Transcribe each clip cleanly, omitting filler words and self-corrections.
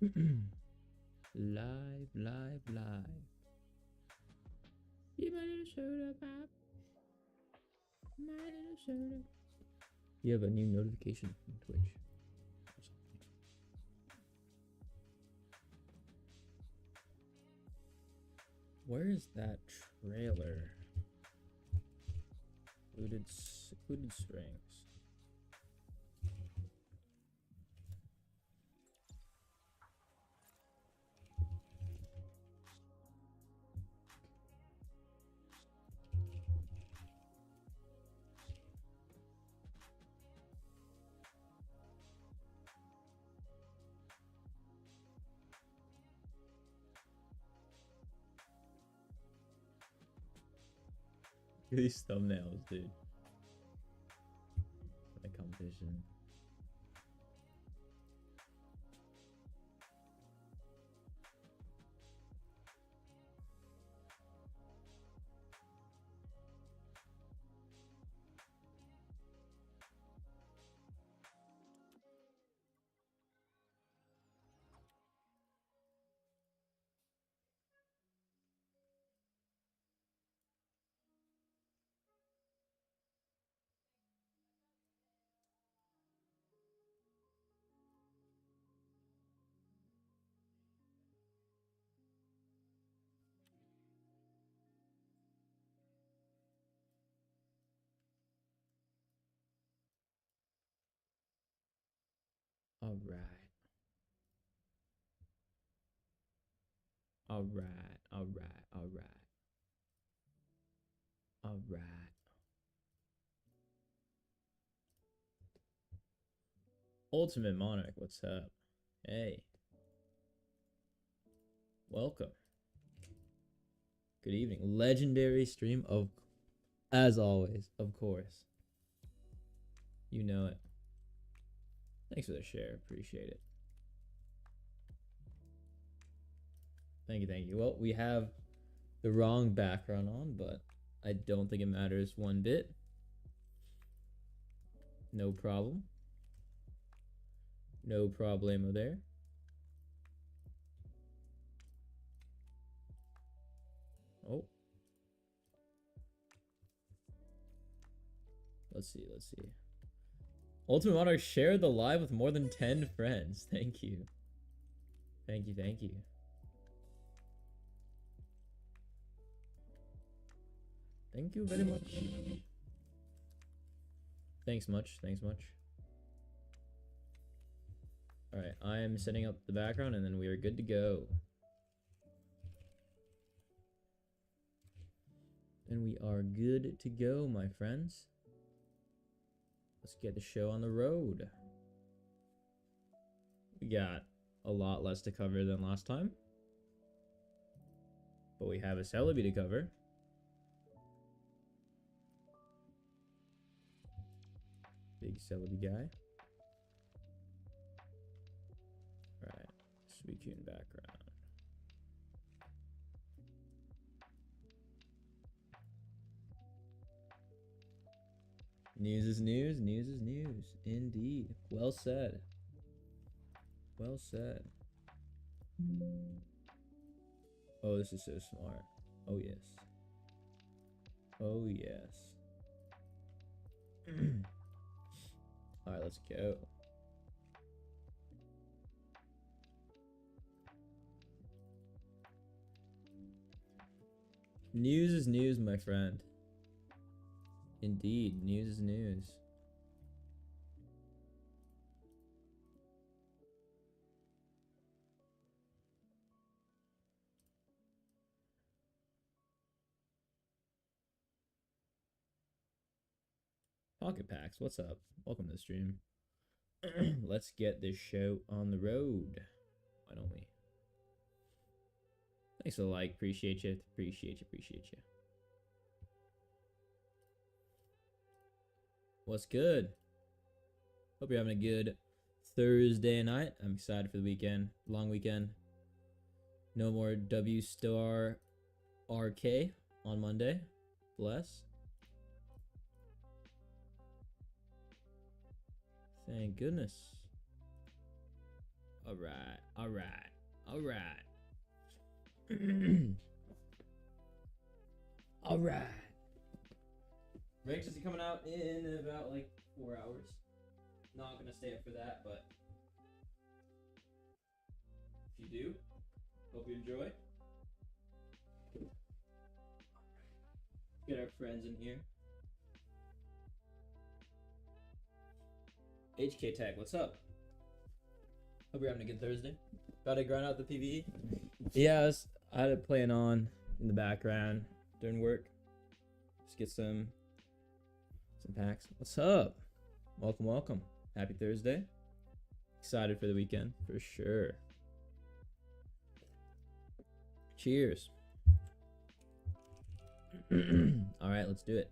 Live, live, live. You my little soda pop. My little soda. You have a new notification from Twitch. Where is that trailer? Secluded strings. These thumbnails, dude. The competition. All right. All right. All right. All right. All right. Ultimate Monarch, what's up? Hey. Welcome. Good evening. Legendary stream of, as always, of course. You know it. Thanks for the share. Appreciate it. Thank you, thank you. Well, we have the wrong background on, but I don't think it matters one bit. No problem. No problemo there. Oh. Let's see, let's see. Ultimate Monarch shared the live with more than 10 friends. Thank you. Thank you, thank you. Thank you very much. Thanks much, thanks much. Alright, I am setting up the background and then we are good to go. And we are good to go, my friends. Let's get the show on the road. We got a lot less to cover than last time. But we have a Celebi to cover. Big Celebi guy. Alright, Suicune background. News is news, news is news. Indeed. Well said. Well said. Oh, this is so smart. Oh, yes. Oh, yes. Alright, let's go. News is news, my friend. Indeed, news is news. Pocket Packs, what's up? Welcome to the stream. Let's get this show on the road. Why don't we? Thanks for the like. Appreciate you. Appreciate you. Appreciate you. What's good? Hope you're having a good Thursday night. I'm excited for the weekend. Long weekend. No more W Star RK on Monday. Bless. Thank goodness. Alright. Alright. Alright. Alright. Ranks is coming out in about like 4 hours. Not gonna stay up for that, but if you do, hope you enjoy. Get our friends in here. HK Tag, what's up? Hope you're having a good Thursday. About to grind out the PvE. Yeah, I had it playing on in the background during work. Just get some packs. What's up? Welcome, welcome. Happy Thursday. Excited for the weekend, for sure. Cheers. Alright, let's do it.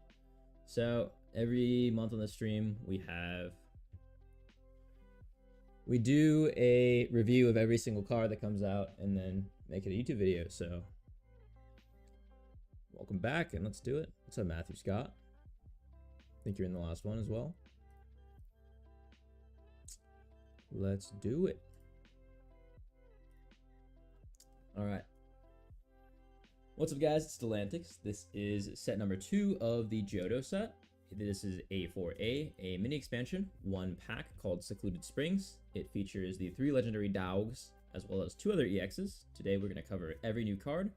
So, every month on the stream, we do a review of every single card that comes out and then make it a YouTube video. So, welcome back and let's do it. What's up, Matthew Scott? I think you're in the last one as well. Let's do it. All right. What's up, guys? It's Stellantix. This is set number 2 of the Johto set. This is A4A, a mini expansion, 1 pack called Secluded Springs. It features the 3 legendary Dogs, as well as 2 other EXs. Today we're going to cover every new card,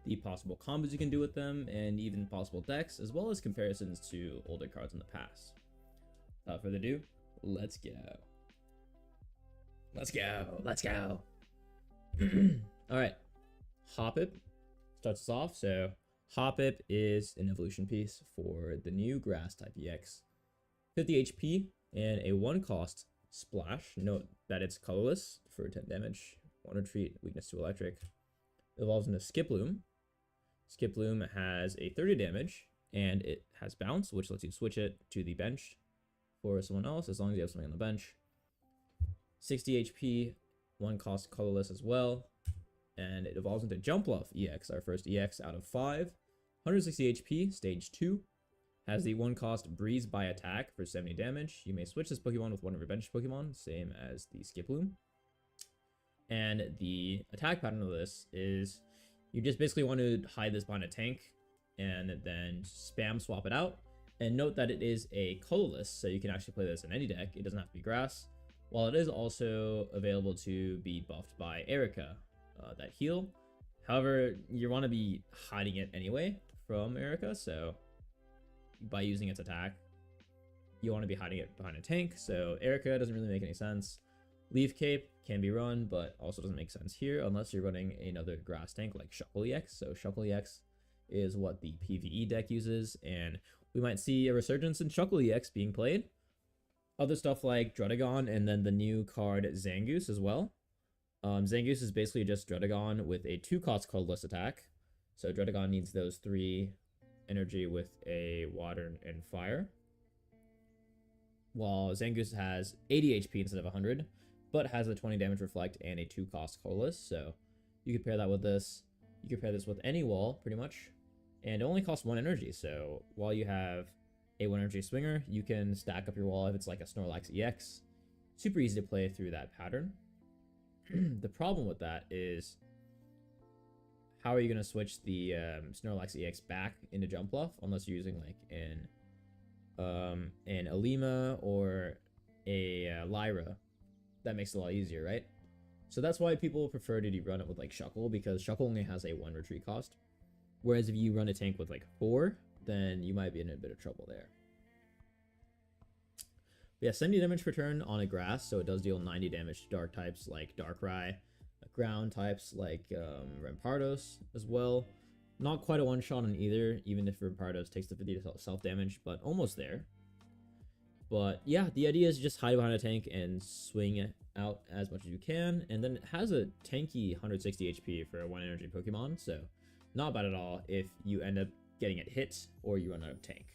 the possible combos you can do with them, and even possible decks, as well as comparisons to older cards in the past. Without further ado, let's go. Let's go. Let's go. Alright. Hoppip starts us off. So Hoppip is an evolution piece for the new Grass type EX. 50 HP and a 1 cost Splash. Note that it's colorless for 10 damage. 1 retreat, weakness to electric. It evolves into Skiploom. Skiploom has a 30 damage and it has bounce, which lets you switch it to the bench for someone else as long as you have something on the bench. 60 HP, 1 cost colorless as well. And it evolves into Jumpluff EX, our first EX out of 5. 160 HP, stage 2. Has the 1 cost Breeze by Attack for 70 damage. You may switch this Pokemon with one of your bench Pokemon, same as the Skiploom. And the attack pattern of this is you just basically want to hide this behind a tank and then spam swap it out. And note that it is a colorless, so you can actually play this in any deck. It doesn't have to be grass. While it is also available to be buffed by Erica, that heal. However, you want to be hiding it anyway from Erica, so by using its attack, you want to be hiding it behind a tank, so Erica doesn't really make any sense. Leaf Cape can be run, but also doesn't make sense here unless you're running another grass tank like Shuckle EX. So Shuckle EX is what the PvE deck uses, and we might see a resurgence in Shuckle EX being played. Other stuff like Druddigon and then the new card Zangoose as well. Zangoose is basically just Druddigon with a 2 cost colorless attack. So Druddigon needs those 3 energy with a water and fire. While Zangoose has 80 HP instead of 100, but has a 20 damage reflect and a 2 cost colorless. So you could pair that with this. You could pair this with any wall pretty much. And it only costs 1 energy. So while you have a 1 energy swinger, you can stack up your wall if it's like a Snorlax EX. Super easy to play through that pattern. The problem with that is how are you going to switch the Snorlax EX back into Jumpluff unless you're using like an Alima or a Lyra? That makes it a lot easier, right? So that's why people prefer to run it with like Shuckle, because Shuckle only has a 1 retreat cost. Whereas if you run a tank with like 4, then you might be in a bit of trouble there. But yeah, 70 damage per turn on a grass, so it does deal 90 damage to dark types like Darkrai, ground types like Rampardos as well. Not quite a one-shot on either, even if Rampardos takes the 50 self-damage, but almost there. But yeah, the idea is just hide behind a tank and swing it out as much as you can, and then it has a tanky 160 HP for a 1 energy Pokemon, so not bad at all if you end up getting it hit or you run out of tank.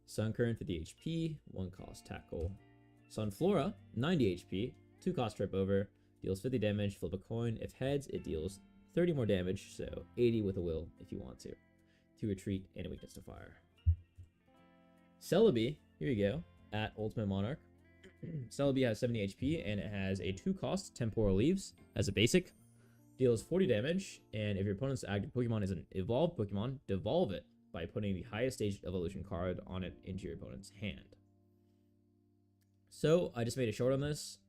Suncurrent 50 HP, 1 cost tackle. Sunflora 90 HP, 2 cost trip over, deals 50 damage, flip a coin. If heads, it deals 30 more damage, so 80 with a will if you want to. 2 retreat and a weakness to fire. Celebi, here you go, at Ultimate Monarch. Celebi has 70 HP, and it has a 2-cost Temporal Leaves as a basic. Deals 40 damage, and if your opponent's active Pokemon is an evolved Pokemon, devolve it by putting the highest stage evolution card on it into your opponent's hand. So, I just made a short on this.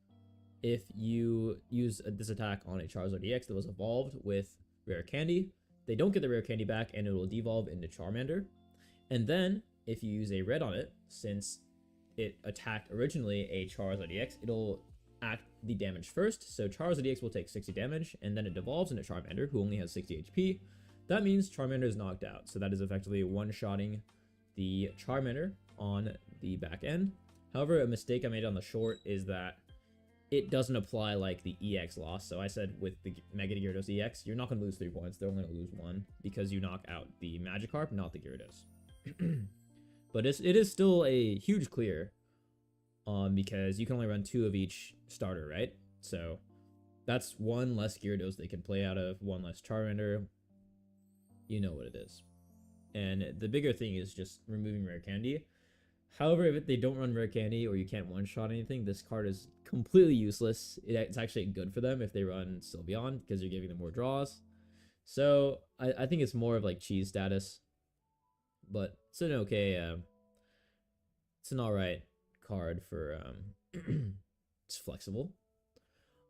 If you use this attack on a Charizard EX that was evolved with Rare Candy, they don't get the Rare Candy back, and it will devolve into Charmander. And then, if you use a red on it, since it attacked originally a Charizard EX, it'll act the damage first, so Charizard EX will take 60 damage, and then it devolves into Charmander, who only has 60 HP. That means Charmander is knocked out, so that is effectively one-shotting the Charmander on the back end. However, a mistake I made on the short is that it doesn't apply like the EX loss, so I said with the Mega Gyarados EX, you're not going to lose 3 points, they're only going to lose 1, because you knock out the Magikarp, not the Gyarados. But it is still a huge clear, because you can only run 2 of each starter, right? So that's 1 less Gyarados they can play out of, 1 less Charmander. You know what it is. And the bigger thing is just removing Rare Candy. However, if they don't run Rare Candy or you can't one-shot anything, this card is completely useless. It's actually good for them if they run Sylveon, because you're giving them more draws. So I think it's more of like cheese status. But it's an okay, it's an alright card for, it's flexible.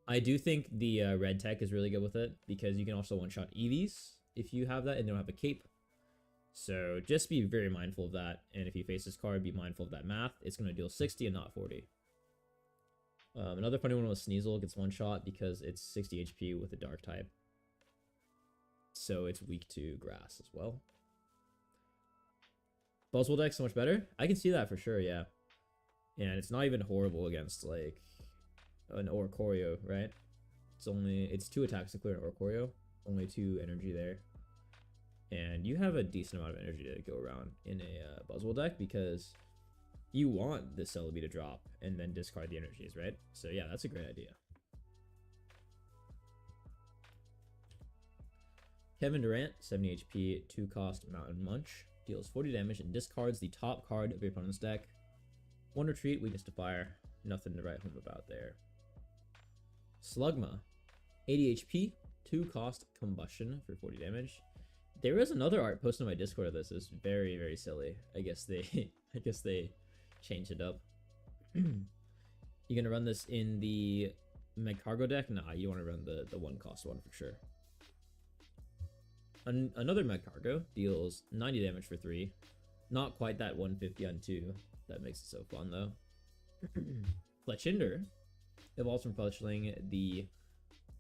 I do think the red tech is really good with it, because you can also one-shot Eevees if you have that and don't have a cape. So just be very mindful of that, and if you face this card, be mindful of that math. It's going to deal 60 and not 40. Another funny one was Sneasel gets one-shot because it's 60 HP with a dark type. So it's weak to grass as well. Buzzwole deck so much better? I can see that for sure, yeah. And it's not even horrible against, like, an Oricorio, right? It's 2 attacks to clear an Oricorio. Only 2 energy there. And you have a decent amount of energy to go around in a Buzzwole deck, because you want the Celebi to drop and then discard the energies, right? So yeah, that's a great idea. Kevin Durant, 70 HP, 2-cost Mountain Munch. Deals 40 damage and discards the top card of your opponent's deck. 1 retreat, weakness to fire. Nothing to write home about there. Slugma, 80 HP, 2-cost Combustion for 40 damage. There is another art posted on my Discord of this. It's very, very silly. I guess they changed it up. You gonna run this in the Magcargo deck? Nah, you want to run the 1-cost one for sure. Another Magcargo deals 90 damage for 3. Not quite that 150 on 2. That makes it so fun though. Fletchinder evolves from Fletchling,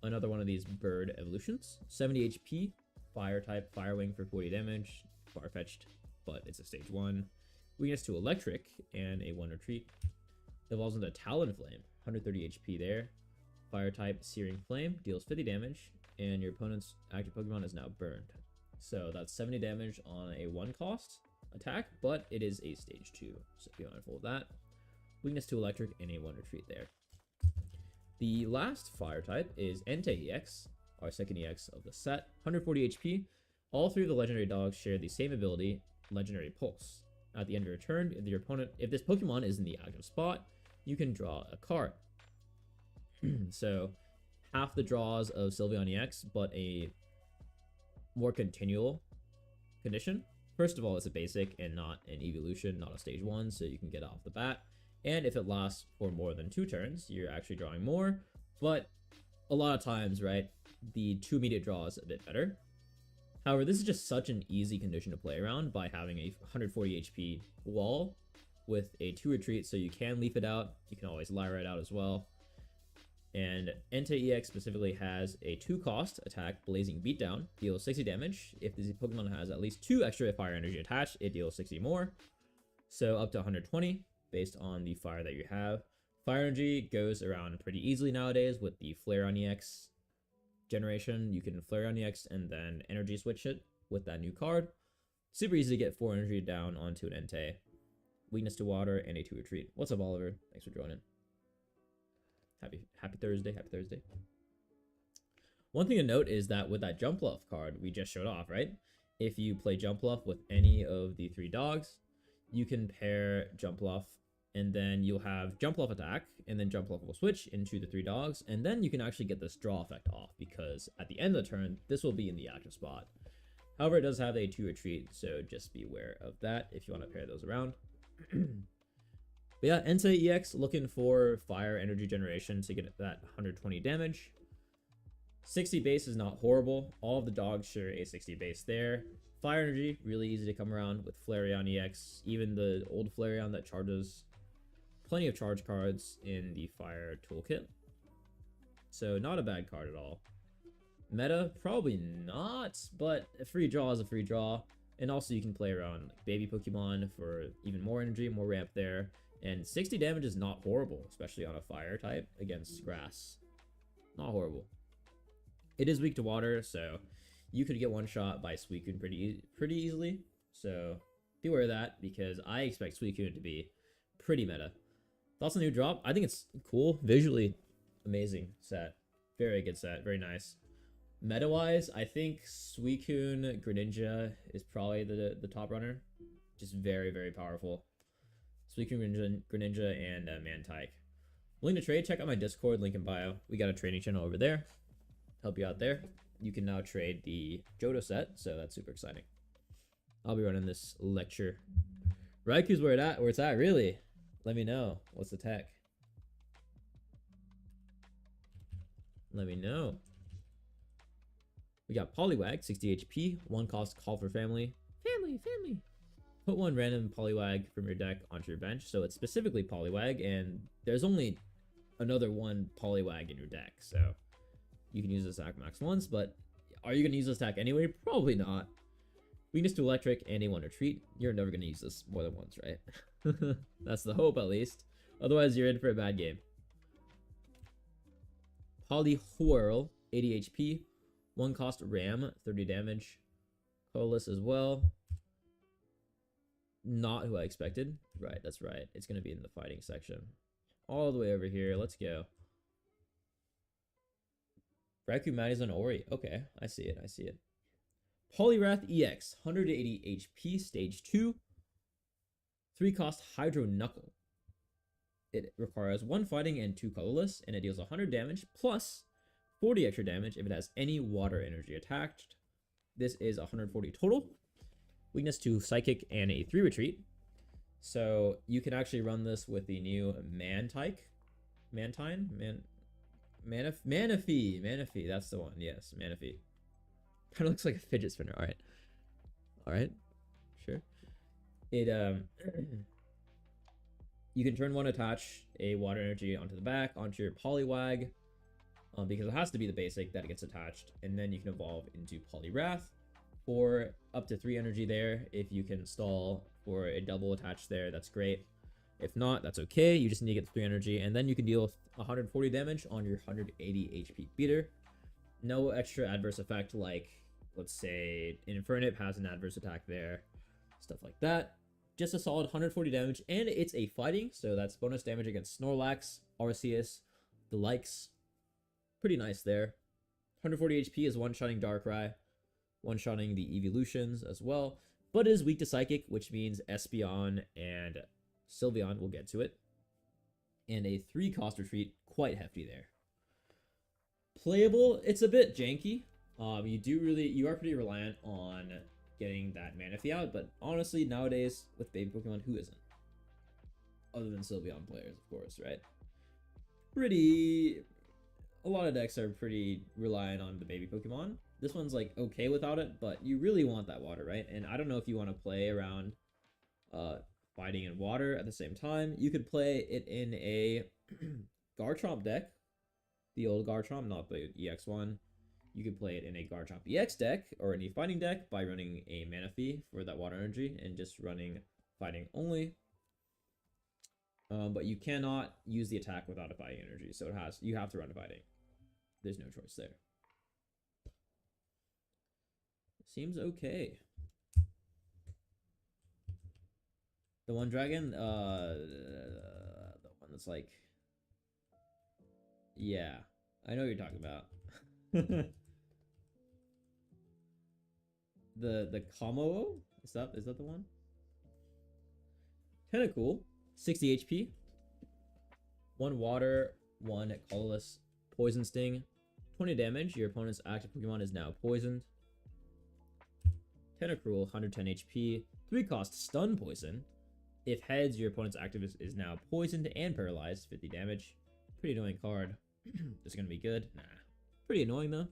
another one of these bird evolutions. 70 HP, fire type, Fire Wing for 40 damage. Far-fetched, but it's a stage 1. Weakness to electric and a 1 retreat. Evolves into Talonflame, 130 HP there. Fire type, Searing Flame, deals 50 damage, and your opponent's active Pokemon is now burned. So that's 70 damage on a 1-cost attack, but it is a stage 2, so be mindful of that. Weakness to electric and a 1 retreat there. The last fire type is Entei EX, our second EX of the set, 140 HP. All 3 of the legendary dogs share the same ability, Legendary Pulse. At the end of your turn, if this Pokemon is in the active spot, you can draw a card. So half the draws of Sylveon EX, but a more continual condition. First of all, it's a basic and not an evolution, not a stage 1, so you can get off the bat. And if it lasts for more than 2 turns, you're actually drawing more. But a lot of times, right, the 2 immediate draw is a bit better. However, this is just such an easy condition to play around by having a 140 HP wall with a 2 retreat, so you can leaf it out. You can always Lyra it out as well. And Entei EX specifically has a 2-cost attack, Blazing Beatdown, deals 60 damage. If this Pokemon has at least 2 extra fire energy attached, it deals 60 more. So up to 120 based on the fire that you have. Fire energy goes around pretty easily nowadays with the Flareon EX generation. You can Flareon EX and then energy switch it with that new card. Super easy to get 4 energy down onto an Entei. Weakness to water and a 2 retreat. What's up, Oliver? Thanks for joining. Happy Thursday, happy Thursday. One thing to note is that with that Jumpluff card we just showed off, right? If you play Jumpluff with any of the 3 dogs, you can pair Jumpluff and then you'll have jump level attack, and then jump level will switch into the 3 dogs, and then you can actually get this draw effect off, because at the end of the turn, this will be in the active spot. However, it does have a 2 retreat, so just be aware of that if you want to pair those around. But yeah, Entei EX looking for fire energy generation to get that 120 damage. 60 base is not horrible. All of the dogs share a 60 base there. Fire energy, really easy to come around with Flareon EX. Even the old Flareon that charges plenty of charge cards in the fire toolkit. So not a bad card at all. Meta, probably not, but a free draw is a free draw. And also you can play around like baby Pokemon for even more energy, more ramp there. And 60 damage is not horrible, especially on a fire type against grass. Not horrible. It is weak to water, so you could get one shot by Suicune pretty easily. So be aware of that, because I expect Suicune to be pretty meta. Thoughts on the new drop? I think it's cool. Visually amazing set. Very good set. Very nice. Meta-wise, I think Suicune Greninja is probably the top runner. Just very, very powerful. Suicune Greninja and Mantike. Willing to trade? Check out my Discord, link in bio. We got a trading channel over there. Help you out there. You can now trade the Johto set, so that's super exciting. I'll be running this lecture. Raikou's where it's at, really? Let me know. What's the tech? Let me know. We got Poliwag, 60 HP, 1 cost, call for family. Family. Put 1 random Poliwag from your deck onto your bench, so it's specifically Poliwag, and there's only another 1 Poliwag in your deck, so you can use this attack max once, but are you going to use this attack anyway? Probably not. Weakness to electric and a 1 retreat. You're never going to use this more than once, right? That's the hope, at least. Otherwise, you're in for a bad game. Poliwhirl, 80 HP. 1 cost Ram, 30 damage. Colorless as well. Not who I expected. Right, that's right. It's going to be in the fighting section. All the way over here. Let's go. Raikou, Madison, Ori. Okay, I see it. Poliwrath EX, 180 HP, stage 2. 3 cost Hydro Knuckle. It requires 1 fighting and 2 colorless, and it deals 100 damage plus 40 extra damage if it has any water energy attached. This is 140 total. Weakness to Psychic and a 3 retreat. So you can actually run this with the new Manaphy, that's the one. Yes, Manaphy. Kind of looks like a fidget spinner. All right, sure. It you can turn 1, attach a water energy onto the back onto your Poliwag, because it has to be the basic that it gets attached, and then you can evolve into Poliwrath for up to 3 energy there. If you can stall for a double attach there, that's great. If not, that's okay. You just need to get 3 energy, and then you can deal 140 damage on your 180 HP beater. No extra adverse effect, like, let's say, Infernape has an adverse attack there. Stuff like that. Just a solid 140 damage, and it's a fighting, so that's bonus damage against Snorlax, Arceus, the likes. Pretty nice there. 140 HP is one-shotting Darkrai, one-shotting the Evolutions as well, but it is weak to Psychic, which means Espeon and Sylveon will get to it. And a 3 cost retreat, quite hefty there. Playable, it's a bit janky. You are pretty reliant on getting that Manaphy out, but honestly, nowadays, with baby Pokemon, who isn't? Other than Sylveon players, of course, right? A lot of decks are pretty reliant on the baby Pokemon. This one's like okay without it, but you really want that water, right? And I don't know if you want to play around fighting and water at the same time. You could play it in a Garchomp deck, the old Garchomp, not the EX one. You could play it in a Garchomp EX deck or any fighting deck by running a Manaphy for that water energy and just running fighting only. But you cannot use the attack without a fighting energy, so you have to run fighting. There's no choice there. Seems okay. The one dragon, the one that's like, yeah, I know what you're talking about. the Kommo-o? Is that the one? Kind of cool. 60 HP. 1 water, 1 colorless poison sting. 20 damage. Your opponent's active Pokemon is now poisoned. Tentacruel, 110 HP. 3 cost stun poison. If heads, your opponent's active is now poisoned and paralyzed. 50 damage. Pretty annoying card. It's gonna be good. Nah. Pretty annoying though.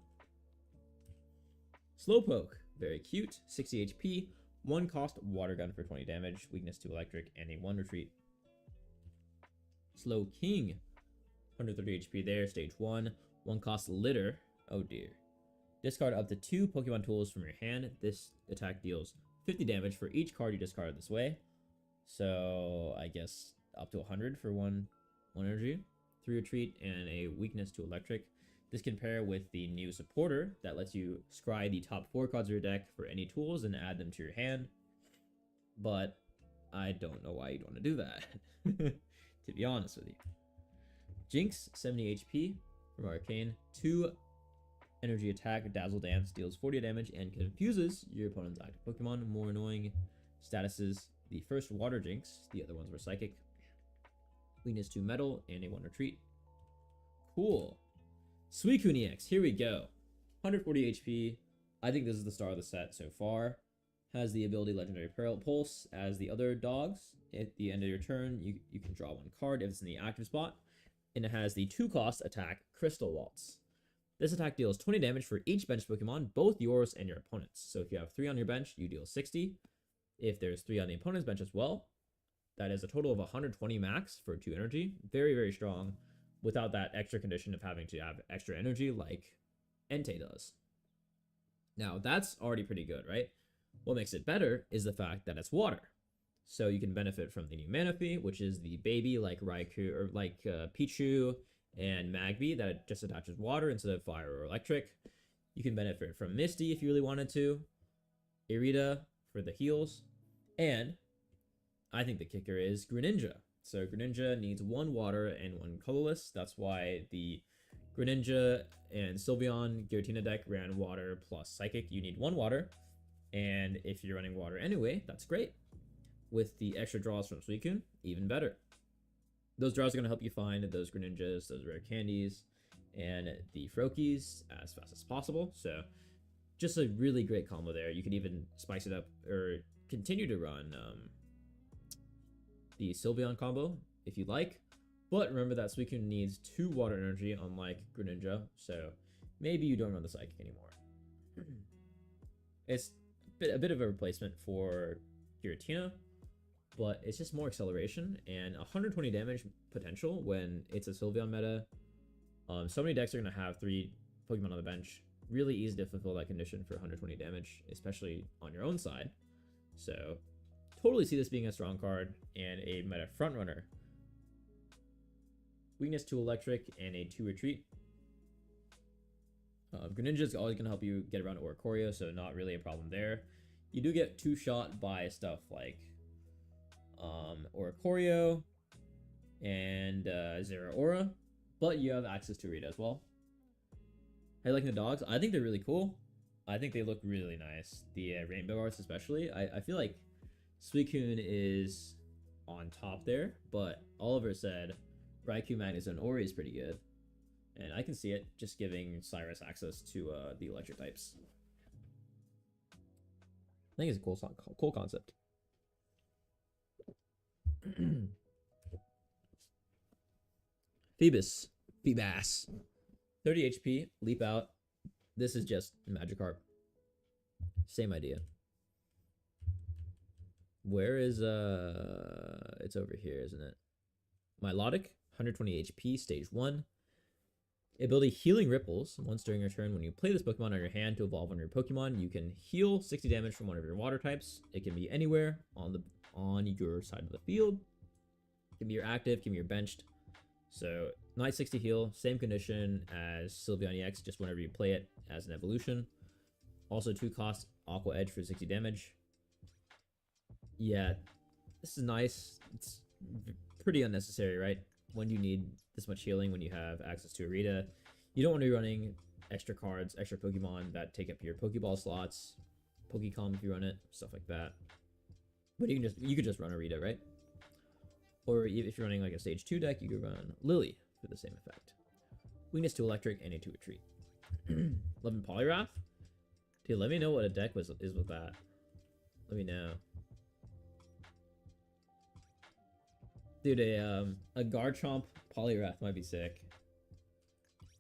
Slowpoke, very cute. 60 HP. 1 cost water gun for 20 damage. Weakness to electric and a 1 retreat. Slow King, 130 HP there. Stage 1. 1 cost litter. Oh dear. Discard up to 2 Pokemon tools from your hand. This attack deals 50 damage for each card you discard this way. So I guess up to 100 for one energy, 3 retreat, and a weakness to electric. This can pair with the new supporter that lets you scry the top 4 cards of your deck for any tools and add them to your hand. But I don't know why you'd want to do that, to be honest with you. Jinx, 70 HP from Arcane. 2 energy attack. Dazzle Dance deals 40 damage and confuses your opponent's active Pokemon. More annoying statuses. The first Water Jinx. The other ones were Psychic. Weakness to Metal and a 1 retreat. Cool. Suicune EX. Here we go. 140 HP. I think this is the star of the set so far. Has the ability Legendary Pulse as the other dogs. At the end of your turn, you can draw 1 card if it's in the active spot. And it has the 2 cost attack Crystal Waltz. This attack deals 20 damage for each bench Pokemon, both yours and your opponent's. So if you have 3 on your bench, you deal 60. If there's 3 on the opponent's bench as well, that is a total of 120 max for 2 energy. Very, very strong, without that extra condition of having to have extra energy like Entei does. Now, that's already pretty good, right? What makes it better is the fact that it's water. So you can benefit from the new Manaphy, which is the baby like Raikou, or like Pichu and Magby that just attaches water instead of fire or electric. You can benefit from Misty if you really wanted to. Irida for the heals. And I think the kicker is Greninja. So Greninja needs 1 water and 1 colorless. That's why the Greninja and Sylveon Giratina deck ran water plus Psychic. You need 1 water. And if you're running water anyway, that's great. With the extra draws from Suicune, even better. Those draws are going to help you find those Greninjas, those rare candies, and the Froakies as fast as possible. So just a really great combo there. You could even spice it up or continue to run the Sylveon combo if you'd like. But remember that Suicune needs 2 water energy, unlike Greninja. So maybe you don't run the Psychic anymore. It's a bit of a replacement for Giratina, but it's just more acceleration and 120 damage potential when it's a Sylveon meta. So many decks are going to have 3 Pokemon on the bench. Really easy to fulfill that condition for 120 damage, especially on your own side. So totally see this being a strong card and a meta frontrunner. Weakness to electric and a 2 retreat. Greninja is always going to help you get around Oricorio, so not really a problem there. You do get 2-shot by stuff like Oricorio and Zeraora, but you have access to Rita as well. How you liking the dogs? I think they're really cool. I think they look really nice. The rainbow arts especially. I feel like Suicune is on top there, but Oliver said Raikou, Magnus, and Ori is pretty good. And I can see it, just giving Cyrus access to the electric types. I think it's a cool concept. Phoebus. 30 HP, leap out. This is just Magikarp. Same idea. Where is it's over here, isn't it? Milotic, 120 HP, stage 1. Ability Healing Ripples. Once during your turn, when you play this Pokemon on your hand to evolve on your Pokemon, you can heal 60 damage from one of your water types. It can be anywhere on your side of the field. It can be your active, can be your benched. So, nice 60 heal, same condition as Sylveon EX, just whenever you play it as an evolution. Also 2 cost Aqua Edge for 60 damage. Yeah, this is nice. It's pretty unnecessary, right? When do you need this much healing when you have access to Irida? You don't want to be running extra cards, extra Pokemon that take up your Pokeball slots, Pokecom if you run it, stuff like that. But you could just run Irida, right? Or if you're running like a stage 2 deck, you could run Lily for the same effect. Weakness to electric and a 2 retreat. 11 Polyrath? Dude, let me know what a deck is with that. Let me know. Dude, a Garchomp Polyrath might be sick.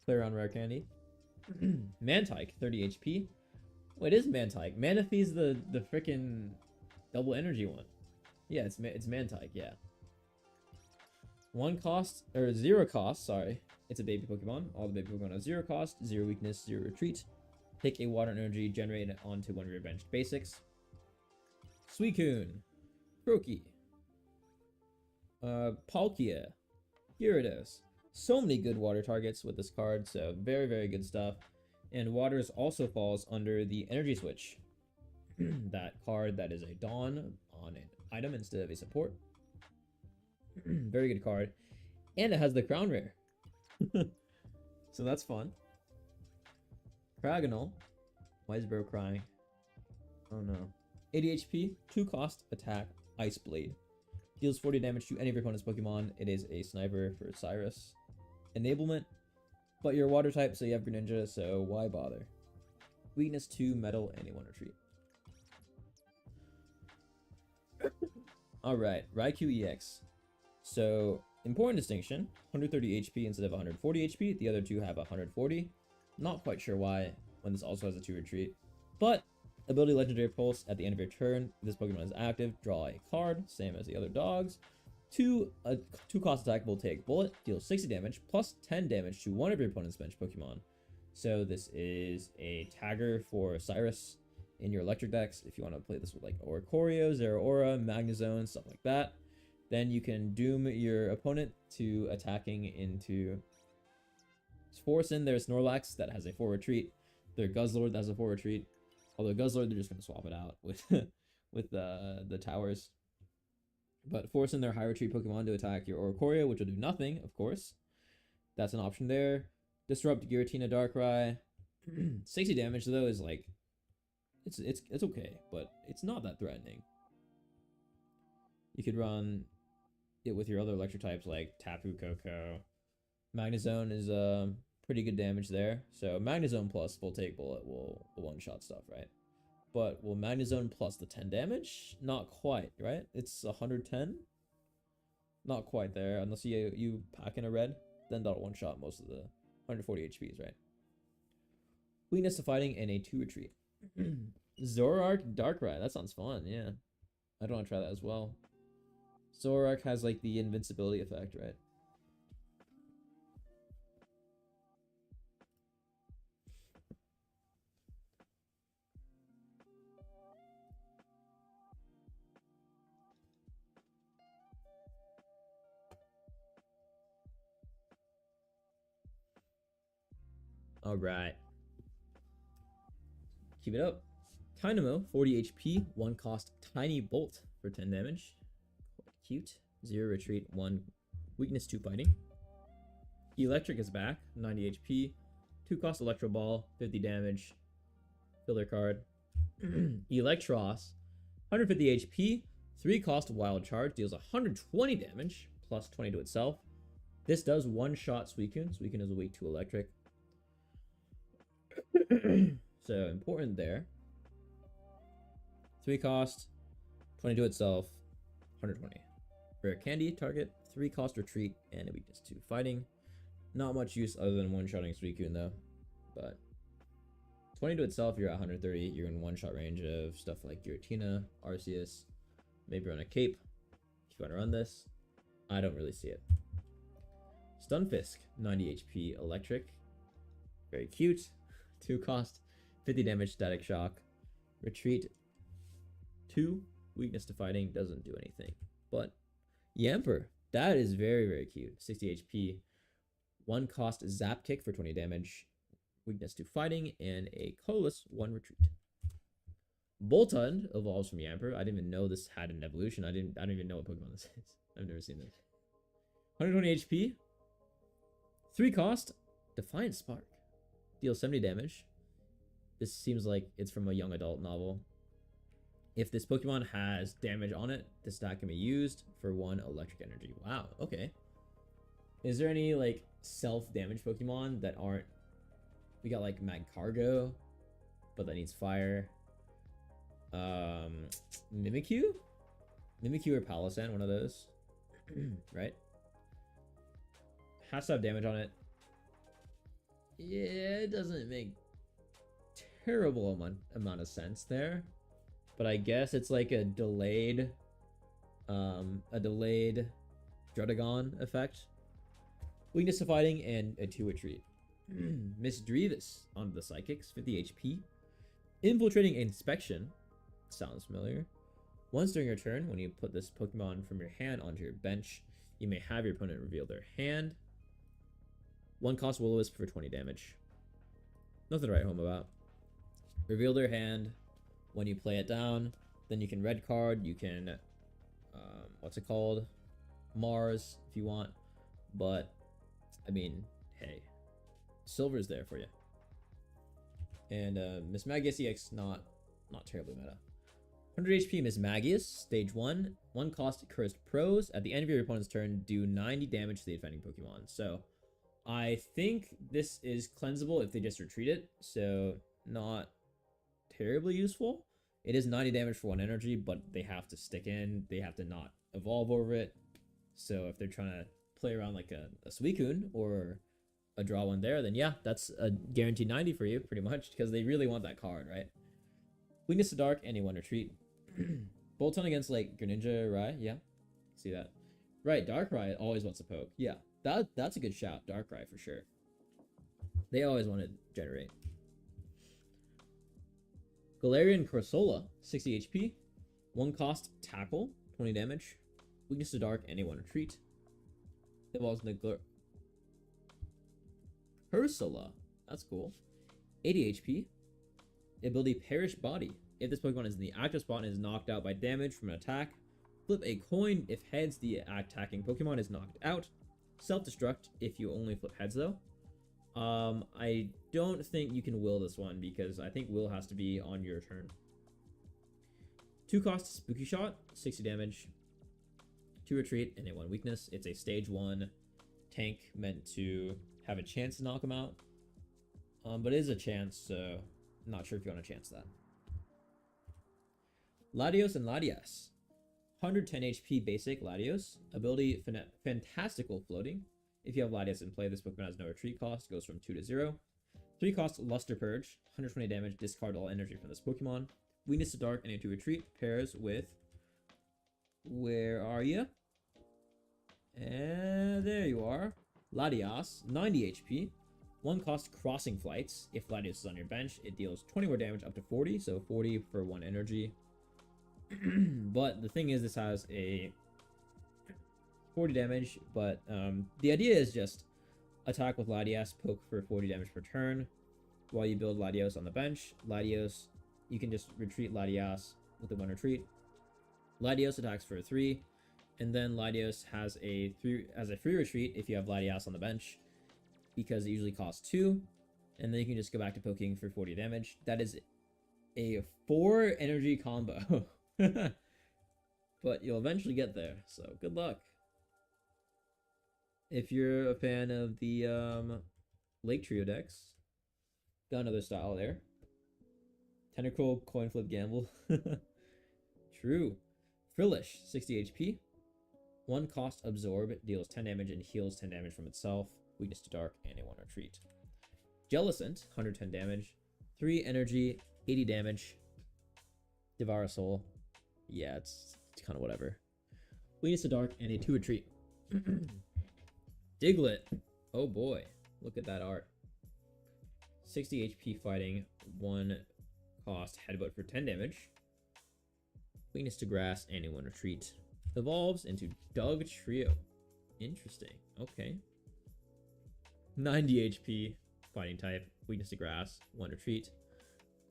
Play around Rare Candy. Mantike, 30 HP. What is Mantike? Manaphy's the freaking double energy one. Yeah, it's Mantike, yeah. 1 cost, or 0 cost, sorry. It's a baby Pokemon. All the baby Pokemon have 0 cost, 0 weakness, 0 retreat. Take a water energy, generate it onto one of your benched basics. Suicune. Croaky. Palkia. Gyarados. So many good water targets with this card, so very, very good stuff. And Waters also falls under the Energy Switch. That card that is a Dawn on an item instead of a support. Very good card. And it has the Crown Rare. So that's fun. Cragonal. Why is Bro crying? Oh no. 80 HP, 2 cost, attack, Ice Blade. Deals 40 damage to any of your opponent's Pokemon. It is a sniper for Cyrus. Enablement. But you're water type, so you have Greninja, so why bother? Weakness 2, metal, and a 1 retreat. Alright, Raikou EX. So, important distinction. 130 HP instead of 140 HP. The other two have 140. Not quite sure why, when this also has a 2 retreat. But, ability Legendary Pulse at the end of your turn. If this Pokemon is active, draw a card, same as the other dogs. 2 cost attack will take Bullet, deals 60 damage, plus 10 damage to one of your opponent's bench Pokemon. So this is a tagger for Cyrus in your electric decks. If you want to play this with like Oricorio, Zeraora, Magnezone, stuff like that, then you can doom your opponent to attacking into force in their Snorlax that has a 4 retreat, their Guzzlord that has a 4 retreat. Although Guzzlord, they're just going to swap it out with with the towers. But forcing their high retreat Pokemon to attack your Oricorio, which will do nothing, of course. That's an option there. Disrupt Giratina Darkrai. 60 damage though is like it's okay, but it's not that threatening. You could run it with your other electric types like Tapu Koko. Magnezone is pretty good damage there. So Magnezone plus full take bullet will one-shot stuff, right? But will Magnezone plus the 10 damage? Not quite, right? It's 110? Not quite there, unless you pack in a red. Then that'll one-shot most of the 140 HPs, right? Weakness to fighting and a 2 retreat. Zoroark Darkrai, that sounds fun, yeah. I'd want to try that as well. Zoroark has like the invincibility effect, right? Alright. Keep it up. Dynamo, 40 HP, 1 cost Tiny Bolt for 10 damage. Quite cute. 0 retreat, 1 weakness, 2 fighting. Electric is back, 90 HP, 2 cost Electro Ball, 50 damage. Filler card. Electros, 150 HP, 3 cost Wild Charge, deals 120 damage, plus 20 to itself. This does one-shot Suicune. Suicune is weak to electric. So important there. 3 cost, 20 to itself, 120. Rare Candy target, 3 cost retreat, and a weakness 2 fighting. Not much use other than one-shotting Suicune though. But 20 to itself, you're at 130. You're in one-shot range of stuff like Giratina, Arceus, maybe run a Cape if you want to run this. I don't really see it. Stunfisk, 90 HP electric. Very cute. 2 cost, 50 damage, static shock. Retreat 2, weakness to fighting, doesn't do anything. But Yamper, that is very, very cute. 60 HP, 1 cost zap kick for 20 damage, weakness to fighting, and a colorless 1 retreat. Boltund evolves from Yamper. I didn't even know this had an evolution. I don't even know what Pokemon this is. I've never seen this. 120 HP, 3 cost, Defiant Spark. Deals 70 damage. This seems like it's from a young adult novel. If this Pokemon has damage on it, this attack can be used for 1 electric energy. Wow, okay. Is there any, like, self-damage Pokemon that aren't... We got, like, Magcargo, but that needs fire. Mimikyu? Mimikyu or Palossand, one of those. Right? Has to have damage on it. Yeah, it doesn't make terrible amount of sense there. But I guess it's like a delayed Druddigon effect. Weakness to fighting and a 2 retreat. Miss Drevis onto the Psychics, 50 HP. Infiltrating Inspection. Sounds familiar. Once during your turn, when you put this Pokemon from your hand onto your bench, you may have your opponent reveal their hand. 1 cost Will-O-Wisp for 20 damage. Nothing to write home about. Reveal their hand. When you play it down, then you can red card. You can, what's it called? Mars, if you want. But, I mean, hey. Silver's there for you. And, Mismagius EX, not terribly meta. 100 HP Mismagius, stage 1. 1 cost Cursed Pros. At the end of your opponent's turn, do 90 damage to the defending Pokemon. So, I think this is cleansable if they just retreat it. So, not terribly useful. It is 90 damage for 1 energy, but they have to stick in. They have to not evolve over it. So if they're trying to play around like a Suicune or a draw one there, then yeah, that's a guaranteed 90 for you, pretty much, because they really want that card, right? Weakness to Dark, any 1 retreat. Bolton against like Greninja Rai, yeah. See that? Right, Darkrai always wants to poke. Yeah, that's a good shout, Darkrai for sure. They always want to generate. Galarian Corsola, 60 HP. 1 cost Tackle, 20 damage. Weakness to Dark, any 1 retreat. Evolves into Corsola, that's cool. 80 HP. Ability Perish Body. If this Pokemon is in the active spot and is knocked out by damage from an attack, flip a coin. If heads, the attacking Pokemon is knocked out. Self-destruct if you only flip heads though. I don't think you can will this one because I think will has to be on your turn. 2 cost Spooky Shot, 60 damage. 2 retreat and a 1 weakness. It's a stage 1 tank meant to have a chance to knock him out. But it is a chance, so not sure if you want to chance that. Latios and Latias. 110 HP basic Latios. Ability Fantastical Floating. If you have Latias in play, this Pokemon has no retreat cost. Goes from 2 to 0. 3 cost Luster Purge. 120 damage. Discard all energy from this Pokemon. Weakness to Dark and a 2 retreat. Pairs with... Where are you? And there you are. Latias. 90 HP. 1 cost Crossing Flights. If Latios is on your bench, it deals 20 more damage up to 40. So 40 for 1 energy. But the thing is, this has a 40 damage, but the idea is just attack with Latias, poke for 40 damage per turn while you build Latios on the bench. Latios, you can just retreat Latias with the 1 retreat. Latios attacks for 3, and then Latios has a free retreat if you have Latias on the bench, because it usually costs 2, and then you can just go back to poking for 40 damage. That is a 4 energy combo. But you'll eventually get there, so good luck. If you're a fan of the Lake Trio decks, got another style there. Tentacruel, Coin Flip Gamble. True. Frillish, 60 HP. 1 cost Absorb, deals 10 damage and heals 10 damage from itself. Weakness to Dark, and a 1 retreat. Jellicent, 110 damage. 3 energy, 80 damage. Devour Soul. Yeah, it's kind of whatever. Weakness to Dark, and a 2 retreat. Diglett. Oh boy. Look at that art. 60 HP fighting. 1 cost Headbutt for 10 damage. Weakness to Grass, and a 1 retreat. Evolves into Dugtrio. Interesting. Okay. 90 HP fighting type. Weakness to Grass. 1 retreat.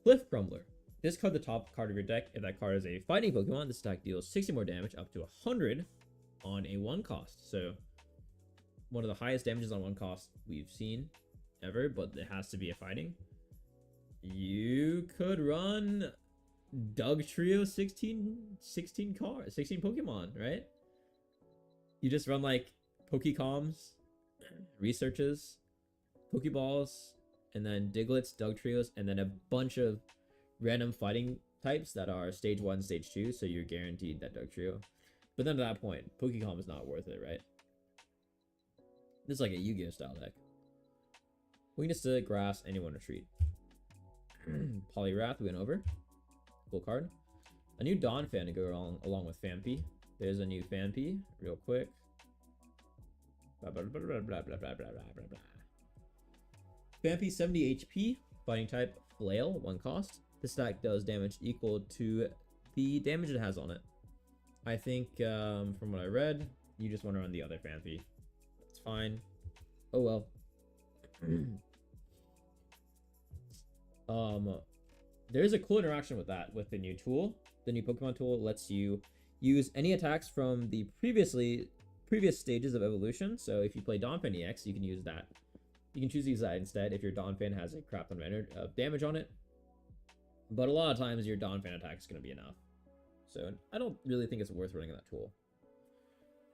Cliff Crumbler. Discard the top card of your deck. If that card is a fighting Pokemon, this attack deals 60 more damage up to 100 on a 1 cost. So, one of the highest damages on 1 cost we've seen ever, but it has to be a fighting. You could run Doug Trio 16 cards, 16 Pokemon, right? You just run like Pokecoms, researches, Pokeballs, and then Diglets, Doug Trios, and then a bunch of random fighting types that are stage 1, stage 2, so you're guaranteed that Doug Trio. But then at that point, Pokecom is not worth it, right? This is like a Yu-Gi-Oh style deck. Weakness to Grass, anyone retreat. Poliwrath, we went over. Cool card. A new Donphan to go along with Phanpy. There's a new Phanpy, real quick. Blah, blah, blah, blah, blah, blah, blah, blah, blah. Phanpy 70 HP, fighting type, Flail, 1 cost. This stack does damage equal to the damage it has on it. I think, from what I read, you just want to run the other Phanpy. It's fine. Oh well. There's a cool interaction with that, with the new tool. The new Pokemon tool lets you use any attacks from the previous stages of evolution. So if you play Donphan EX, you can use that. You can choose to use that instead if your Donphan has a crap ton of damage on it. But a lot of times your Donphan attack is going to be enough. So I don't really think it's worth running that tool.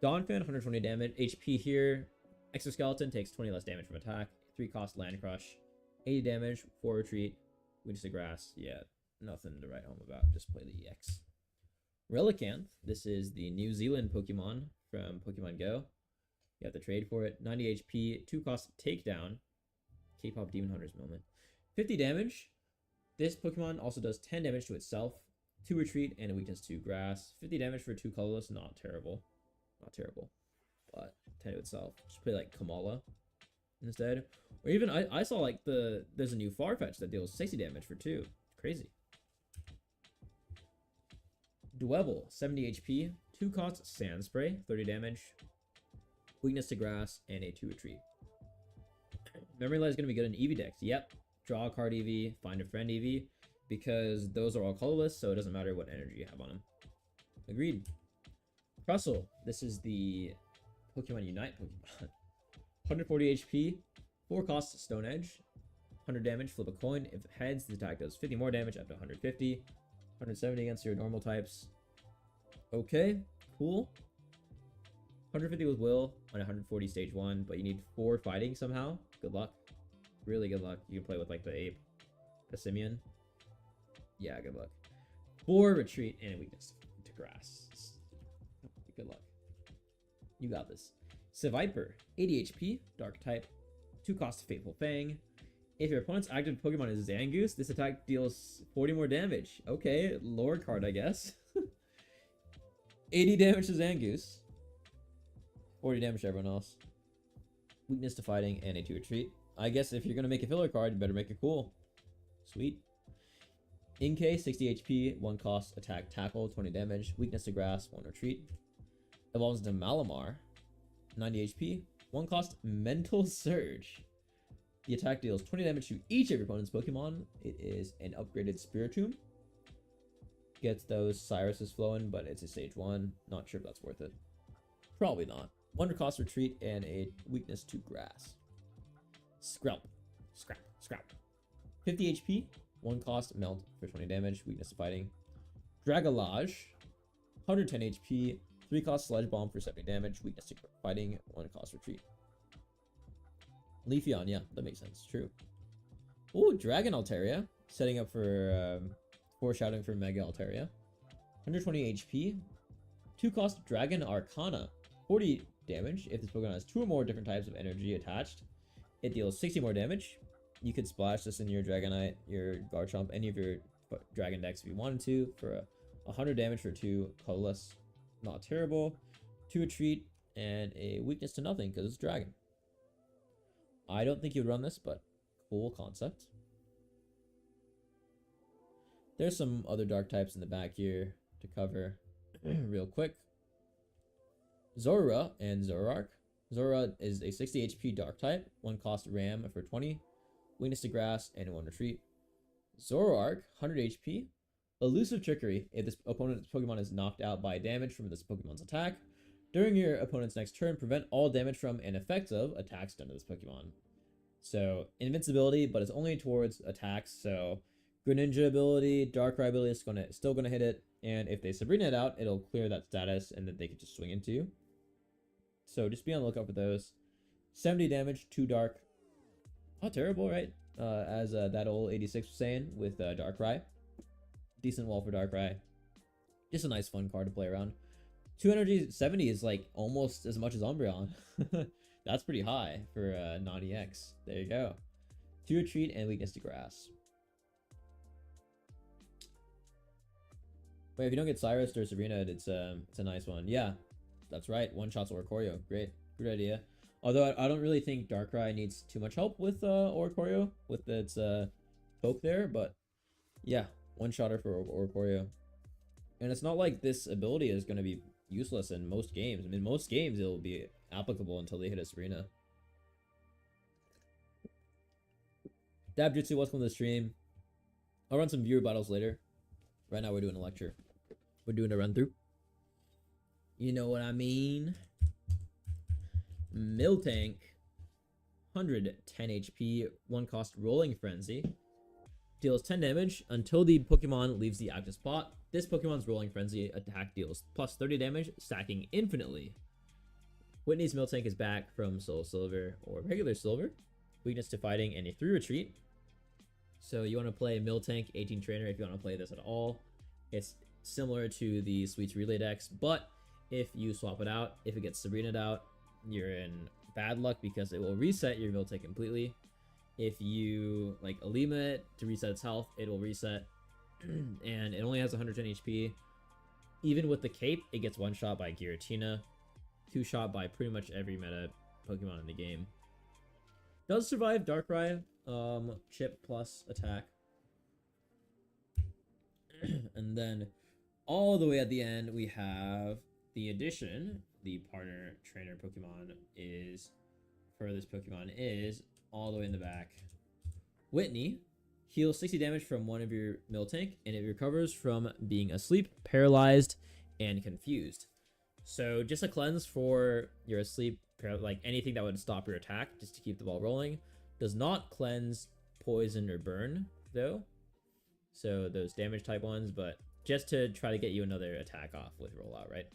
Donphan, 120 damage. HP here. Exoskeleton takes 20 less damage from attack. 3 cost Land Crush. 80 damage, 4 retreat. Weakness to Grass. Yeah, nothing to write home about. Just play the EX. Relicanth. This is the New Zealand Pokemon from Pokemon Go. You have to trade for it. 90 HP, 2 cost Takedown. K-pop Demon Hunters moment. 50 damage. This Pokemon also does 10 damage to itself. 2 retreat and a weakness to Grass. 50 damage for 2 colorless. Not terrible. Not terrible. But 10 to itself. Just play like Kamala instead. Or even I saw like there's a new Farfetch that deals 60 damage for 2. Crazy. Dwebble, 70 HP, 2 cost Sand Spray, 30 damage, weakness to Grass, and a 2 retreat. Memory Light is going to be good in EV decks. Yep. Draw a card EV, find a friend EV, because those are all colorless, so it doesn't matter what energy you have on them. Agreed. Crustle, this is the Pokemon Unite Pokemon. 140 HP, 4 cost Stone Edge, 100 damage, flip a coin. If it heads, the attack does 50 more damage up to 150. 170 against your normal types. Okay, cool. 150 with Will on 140 stage 1, but you need 4 fighting somehow. Good luck. Really good luck. You can play with like the Ape, Passimian. Yeah, good luck. 4 retreat and a weakness to Grass. Good luck. You got this. Seviper, 80 HP, Dark type, 2 cost Fateful Fang. If your opponent's active Pokemon is Zangoose, this attack deals 40 more damage. Okay, lore card, I guess. 80 damage to Zangoose. 40 damage to everyone else. Weakness to fighting and a 2 retreat. I guess if you're going to make a filler card, you better make it cool. Sweet. Inkay, 60 HP, 1 cost attack tackle, 20 damage. Weakness to Grass, 1 retreat. Evolves into Malamar, 90 HP, 1 cost Mental Surge. The attack deals 20 damage to each of your opponent's Pokemon. It is an upgraded Spiritomb. Gets those Cyruses flowing, but it's a stage 1. Not sure if that's worth it. Probably not. 1 cost retreat and a weakness to Grass. Scrap. 50 HP, 1 cost melt for 20 damage, weakness to fighting. Dragalage, 110 HP, 3 cost Sludge Bomb for 70 damage, weakness to fighting, 1 cost retreat. Leafeon, yeah, that makes sense. True. Ooh, Dragon Altaria. Setting up for foreshadowing for Mega Altaria. 120 HP. 2 cost Dragon Arcana. 40 damage. If this Pokemon has 2 or more different types of energy attached, it deals 60 more damage. You could splash this in your Dragonite, your Garchomp, any of your Dragon decks if you wanted to for 100 damage for 2 colorless. Not terrible. 2 retreat and a weakness to nothing because it's Dragon. I don't think you would run this, but cool concept. There's some other dark types in the back here to cover real quick. Zorua and Zoroark. Zorua is a 60 HP dark type, 1 cost Ram for 20, weakness to Grass, and 1 retreat. Zoroark, 100 HP, elusive trickery. If this opponent's Pokemon is knocked out by damage from this Pokemon's attack, during your opponent's next turn, prevent all damage from and effects of attacks done to this Pokemon. So, invincibility, but it's only towards attacks, so Greninja ability, Darkrai ability is still gonna hit it, and if they Sabrina it out, it'll clear that status, and then they can just swing into you. So just be on the lookout for those. 70 damage, 2 dark. Not terrible, right? As that old 86 was saying with Darkrai. Decent wall for Darkrai. Just a nice fun card to play around. 2 energy, 70 is like almost as much as Umbreon. That's pretty high for non-EX. There you go. 2 retreat and weakness to grass. Wait, if you don't get Cyrus or Sabrina, it's a nice one. Yeah, that's right. One shots Oricorio. Great, good idea. Although I don't really think Darkrai needs too much help with Oricorio with its poke there, but yeah, one shotter for Oricorio. And it's not like this ability is going to be useless in most games. I mean, most games it'll be applicable until they hit a Sabrina. Dab Jutsu, welcome to the stream. I'll run some viewer battles later. Right now we're doing a lecture. We're doing a run through. You know what I mean? Miltank, 110 HP, 1 cost Rolling Frenzy. Deals 10 damage until the Pokemon leaves the active spot. This Pokemon's Rolling Frenzy attack deals plus 30 damage, stacking infinitely. Whitney's Miltank is back from Soul Silver or regular Silver. Weakness to fighting and a 3 retreat. So you want to play Miltank, 18 Trainer if you want to play this at all. It's similar to the Sweets Relay decks, but if you swap it out, if it gets Sabrina'd out, you're in bad luck because it will reset your Miltank completely. If you like Alima it to reset its health, it will reset. And it only has 110 HP. Even with the cape, it gets one shot by Giratina, 2 shot by pretty much every meta Pokemon in the game. Does survive Darkrai, chip plus attack. And then all the way at the end we have the addition. The partner trainer Pokemon is for this Pokemon is all the way in the back. Whitney heals 60 damage from one of your Miltank, and it recovers from being asleep, paralyzed, and confused. So just a cleanse for your asleep, like anything that would stop your attack, just to keep the ball rolling. Does not cleanse, poison, or burn, though. So those damage type ones, but just to try to get you another attack off with rollout, right?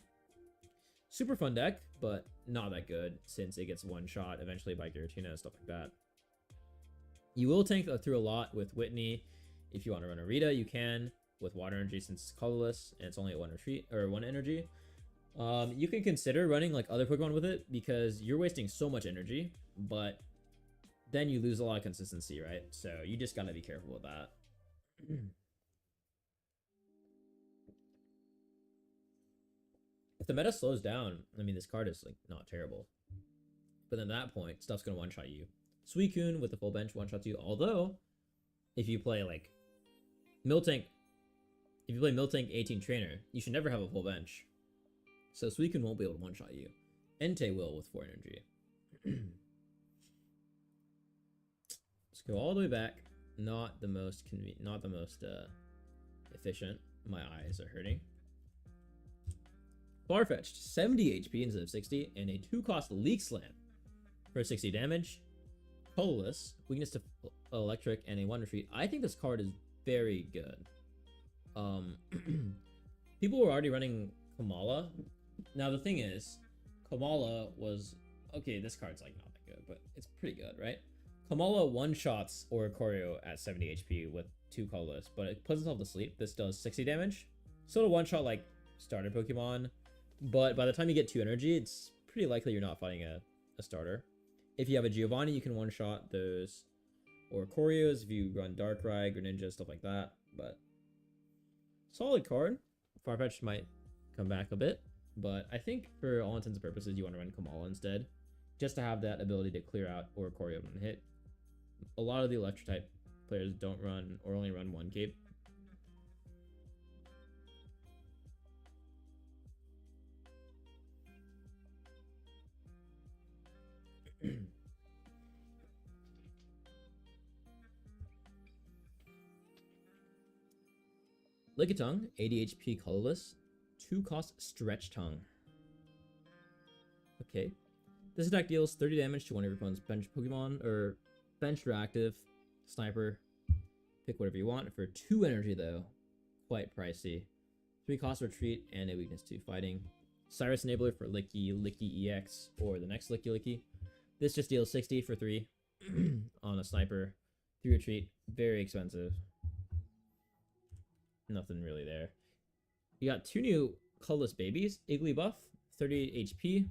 Super fun deck, but not that good since it gets one shot eventually by Giratina and stuff like that. You will tank through a lot with Whitney. If you want to run a Rita, you can with water energy since it's colorless and it's only at 1 retreat or 1 energy. You can consider running like other Pokemon with it because you're wasting so much energy, but then you lose a lot of consistency, right? So you just gotta be careful with that. If the meta slows down, I mean, this card is like not terrible. But then at that point, stuff's gonna one-shot you. Suicune with the full bench one-shots you. Although, if you play like Miltank, 18 Trainer, you should never have a full bench. So Suicune won't be able to one-shot you. Entei will with 4 energy. Let's go all the way back. Not the most convenient, not the most efficient. My eyes are hurting. Farfetch'd, 70 HP instead of 60, and a 2-cost Leak Slam for 60 damage. Colorless, weakness to electric, and a 1 retreat. I think this card is very good. People were already running Kamala. Now the thing is, Kamala was okay. This card's like not that good, but it's pretty good, right? Kamala one-shots Oricorio at 70 HP with 2 colorless, but it puts itself to sleep. This does 60 damage. So to one-shot like starter Pokemon, but by the time you get 2 energy, it's pretty likely you're not fighting a starter. If you have a Giovanni, you can one-shot those Oricorios if you run Darkrai, Greninja, stuff like that. But solid card. Farfetch'd might come back a bit, but I think for all intents and purposes, you want to run Kamala instead, just to have that ability to clear out Oricorio when hit. A lot of the Electric type players don't run or only run 1 cape. Lickitung, 80 HP colorless, 2-cost Stretch Tongue. Okay. This attack deals 30 damage to one of your opponent's bench Pokemon, or bench or active, sniper, Pick whatever you want. For 2 energy, though, quite pricey. 3 cost retreat and a weakness 2 fighting. Cyrus Enabler for Licky EX or the next Licky. This just deals 60 for 3 on a sniper. 3 retreat, very expensive. Nothing really there. You got 2 new colorless babies. Igglybuff, 38 HP.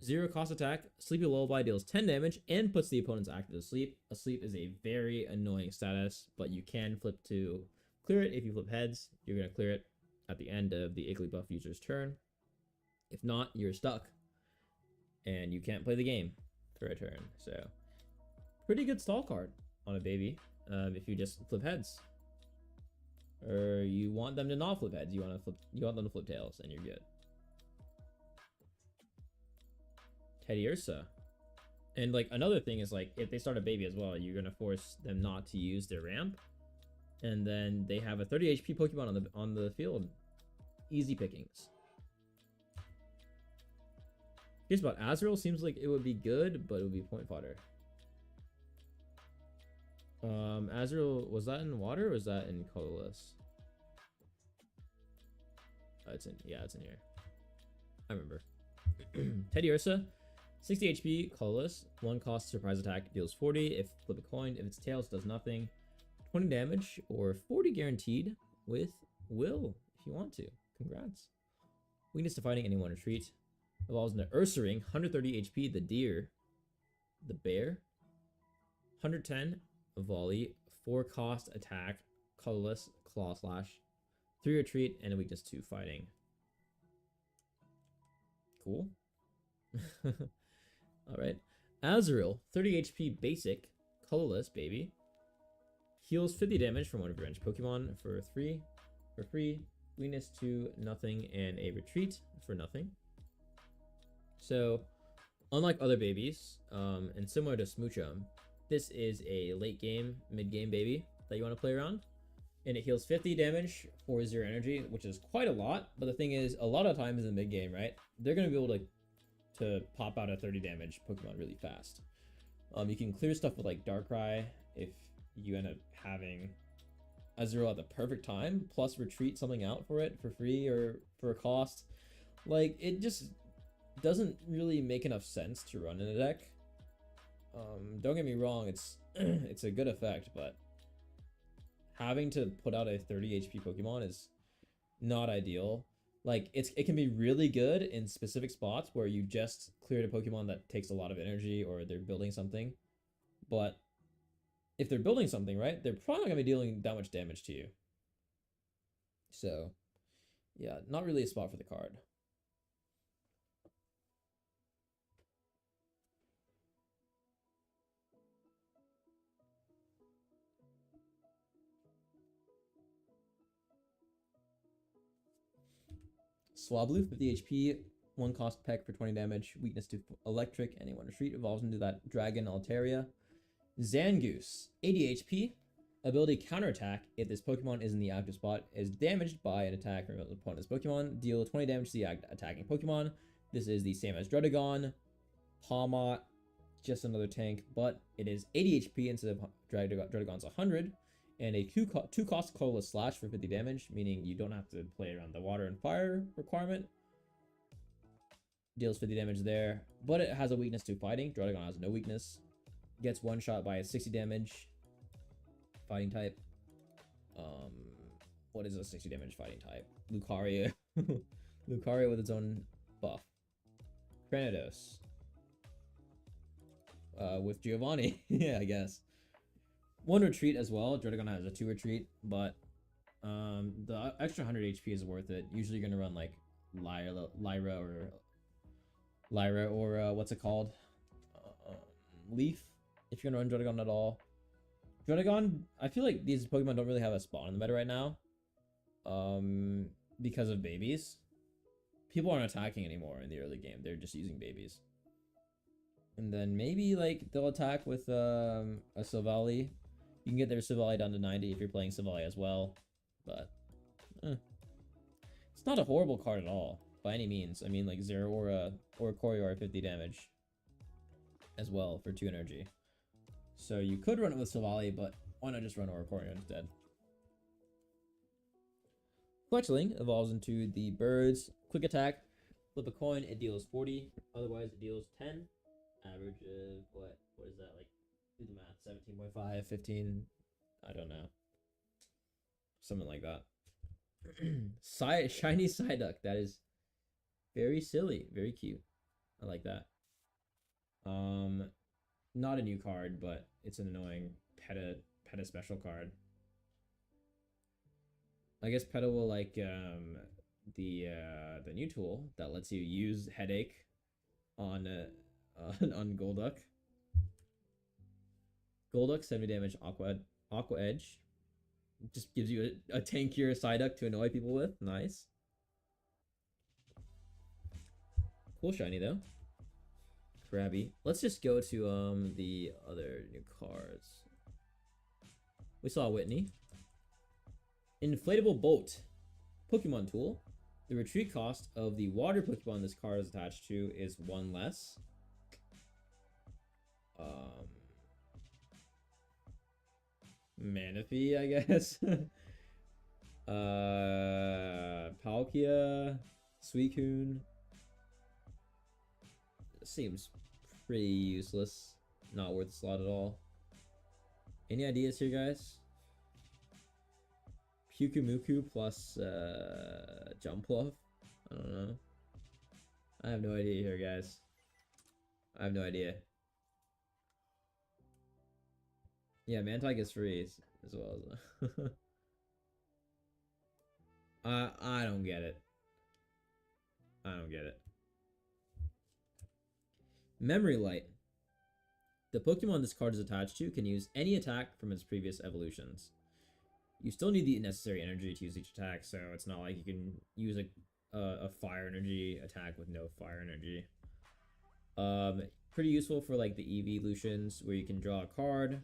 0 cost attack. Sleepy Lullaby deals 10 damage and puts the opponent's active to sleep. Asleep is a very annoying status, but you can flip to clear it. If you flip heads, you're going to clear it at the end of the Igglybuff user's turn. If not, you're stuck. And you can't play the game for a turn. So, pretty good stall card on a baby if you just flip heads. Or you want them to not flip heads. You want them to flip tails, and you're good. Teddiursa. And like another thing is like if they start a baby as well, you're gonna force them not to use their ramp. And then they have a 30 HP Pokemon on the field. Easy pickings. Here's about Azrael. Seems like it would be good, but it would be point fodder. Azrael, was that in water or was that in colorless? It's in here. I remember. Teddiursa, 60 HP, colorless. 1 cost surprise attack, deals 40. If flip a coin, if it's tails, does nothing. 20 damage or 40 guaranteed with will if you want to. Congrats. Weakness to fighting, anyone retreat. Evolves into Ursaring, 130 HP, the deer. The bear. 110 volley, 4 cost attack, colorless, claw slash. 3 retreat, and a weakness 2 fighting. Cool. Alright. Azrael, 30 HP basic, colorless, baby. Heals 50 damage from one of your bench Pokemon for free. Weakness 2, nothing, and a retreat for nothing. So, unlike other babies, and similar to Smoochum, this is a late game, mid game baby that you want to play around. And it heals 50 damage for 0 energy, which is quite a lot. But the thing is, a lot of times in the mid game, right, they're going to be able to pop out a 30 damage Pokemon really fast. You can clear stuff with like Darkrai if you end up having Azrael at the perfect time, plus retreat something out for it for free or for a cost. Like, it just doesn't really make enough sense to run in a deck. Don't get me wrong, it's it's a good effect, but having to put out a 30 HP Pokemon is not ideal. Like, it can be really good in specific spots where you just cleared a Pokemon that takes a lot of energy or they're building something. But if they're building something, right, they're probably not going to be dealing that much damage to you. So, yeah, not really a spot for the card. Swablu, 50 HP, 1 cost peck for 20 damage, weakness to electric, anyone retreat, evolves into that Dragon Altaria. Zangoose, 80 HP, ability counterattack. If this Pokemon is in the active spot, is damaged by an attack from an opponent's Pokemon, deal 20 damage to the attacking Pokemon. This is the same as Druddigon, Pawmot, just another tank, but it is 80 HP instead of Druddigon's 100. And a 2 cost colorless slash for 50 damage, meaning you don't have to play around the water and fire requirement. Deals 50 damage there, but it has a weakness to fighting. Druddigon has no weakness. Gets one shot by a 60 damage fighting type. What is a 60 damage fighting type? Lucario. Lucario with its own buff. Cranidos. With Giovanni. Yeah, I guess. 1 retreat as well. Druddigon has a 2 retreat, but the extra 100 HP is worth it. Usually you're gonna run like Lyra or what's it called? Leaf. If you're gonna run Druddigon at all. Druddigon, I feel like these Pokemon don't really have a spot in the meta right now. Because of babies. People aren't attacking anymore in the early game. They're just using babies. And then maybe like they'll attack with a Silvally. You can get their Silvally down to 90 if you're playing Silvally as well. But it's not a horrible card at all by any means. I mean, like Zeraora or Coriolis 50 damage as well for 2 energy. So you could run it with Silvally, but Why not just run Oricorio instead? Fletchling evolves into the Bird's quick attack. Flip a coin, it deals 40. Otherwise, it deals 10. Average of what? What is that? Like, do the math. 17.5, 15. I don't know. Something like that. Shiny Psyduck. That is very silly. Very cute. I like that. Not a new card, but it's an annoying PETA special card. I guess PETA will like the new tool that lets you use Headache on on Golduck. Golduck 70 damage Aqua Edge. Just gives you a tankier Psyduck to annoy people with. Nice. Cool shiny though. Krabby. Let's just go to the other new cards. We saw Whitney. Inflatable Boat. Pokemon tool. The retreat cost of the water Pokemon this card is attached to is 1 less. Manaphy, I guess. Palkia, Suicune. Seems pretty useless. Not worth the slot at all. Any ideas here, guys? Pyukumuku plus Jumpluff? I don't know. I have no idea here, guys. I have no idea. Yeah, Mantine gets free as well. I don't get it. I don't get it. Memory Light. The Pokemon this card is attached to can use any attack from its previous evolutions. You still need the necessary energy to use each attack, so it's not like you can use a fire energy attack with no fire energy. Pretty useful for like the evolutions where you can draw a card.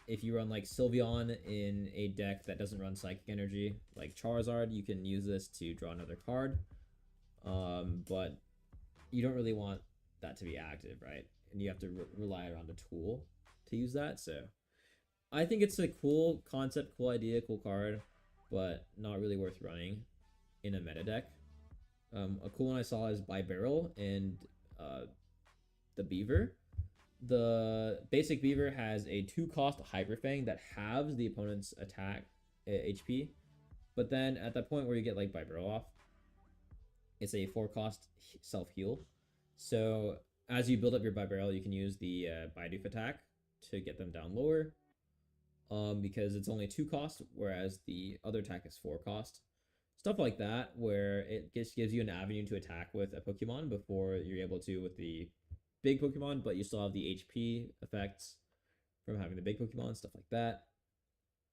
If you run like Sylveon in a deck that doesn't run Psychic Energy, like Charizard, you can use this to draw another card. But you don't really want that to be active, right? And you have to rely around a tool to use that, so I think it's a cool concept, cool idea, cool card, but not really worth running in a meta deck. A cool one I saw is Bibarel and the Beaver. The basic Beaver has a 2-cost Hyper Fang that halves the opponent's attack HP, but then at that point where you get like Bibarel off, it's a 4-cost self-heal. So as you build up your Bibarel, you can use the Bidoof attack to get them down lower. Because it's only 2 cost, whereas the other attack is 4 cost. Stuff like that, where it just gives you an avenue to attack with a Pokemon before you're able to with the big Pokemon, but you still have the HP effects from having the big Pokemon, stuff like that.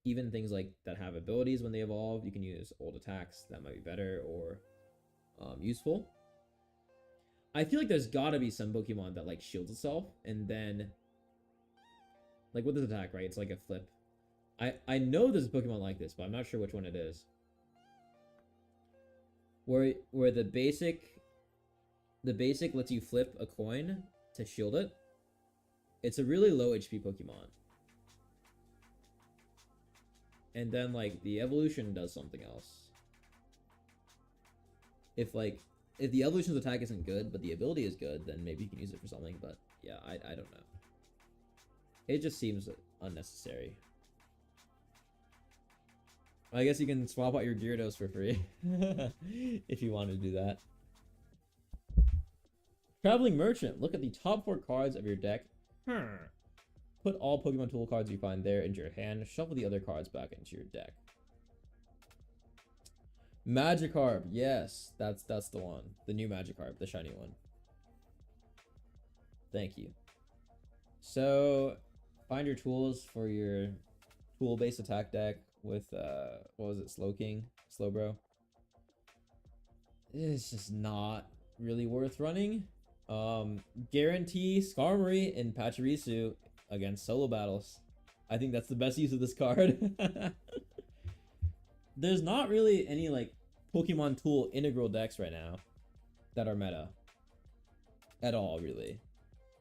Even things like that have abilities when they evolve, you can use old attacks that might be better or useful. I feel like there's gotta be some Pokemon that like shields itself, and then like with this attack, right? It's like a flip. I know there's a Pokemon like this, but I'm not sure which one it is. Where the basic lets you flip a coin to shield it. It's a really low HP Pokemon. And then like the evolution does something else. If the evolution's attack isn't good, but the ability is good, then maybe you can use it for something, but yeah, I don't know. It just seems unnecessary. I guess you can swap out your Gyarados for free if you want to do that. Traveling Merchant. Look at the top 4 cards of your deck. Put all Pokemon tool cards you find there into your hand. Shuffle the other cards back into your deck. Magikarp. Yes, that's the one. The new Magikarp, the shiny one. Thank you. So, find your tools for your tool-based attack deck with, what was it, Slowking? Slowbro? It's just not really worth running. Guarantee Skarmory and Pachirisu against solo battles. I think that's the best use of this card. There's not really any, like, Pokemon tool integral decks right now that are meta. At all, really.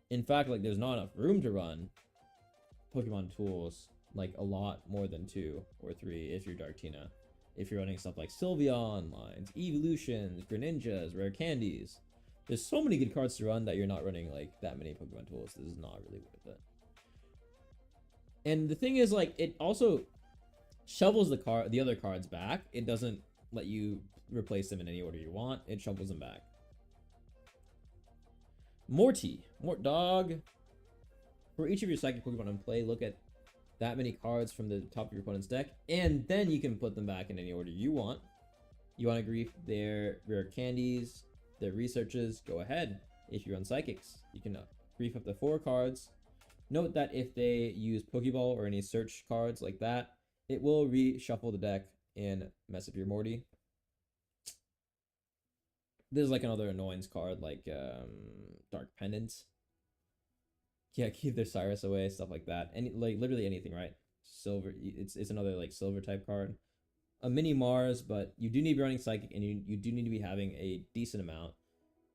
In fact, like, there's not enough room to run Pokemon tools, like a lot more than 2 or 3 if you're Darktina. If you're running stuff like Sylveon lines, Evolutions, Greninjas, Rare Candies. There's so many good cards to run that you're not running like that many Pokemon tools. This is not really worth it. And the thing is, like, it also shovels the other cards back. It doesn't let you replace them in any order you want. It shovels them back. Mort Dog. For each of your psychic Pokemon in play, look at that many cards from the top of your opponent's deck, and then you can put them back in any order you want. You want to grief their rare candies, their researches, go ahead. If you run psychics, you can grief up to 4 cards. Note that if they use Pokeball or any search cards like that, it will reshuffle the deck and mess up your Morty. There's like another annoyance card like Dark Pendant. Yeah, keep their Cyrus away, stuff like that. Any, like, literally anything, right? Silver, it's another like silver type card. A mini Mars, but you do need to be running psychic, and you do need to be having a decent amount.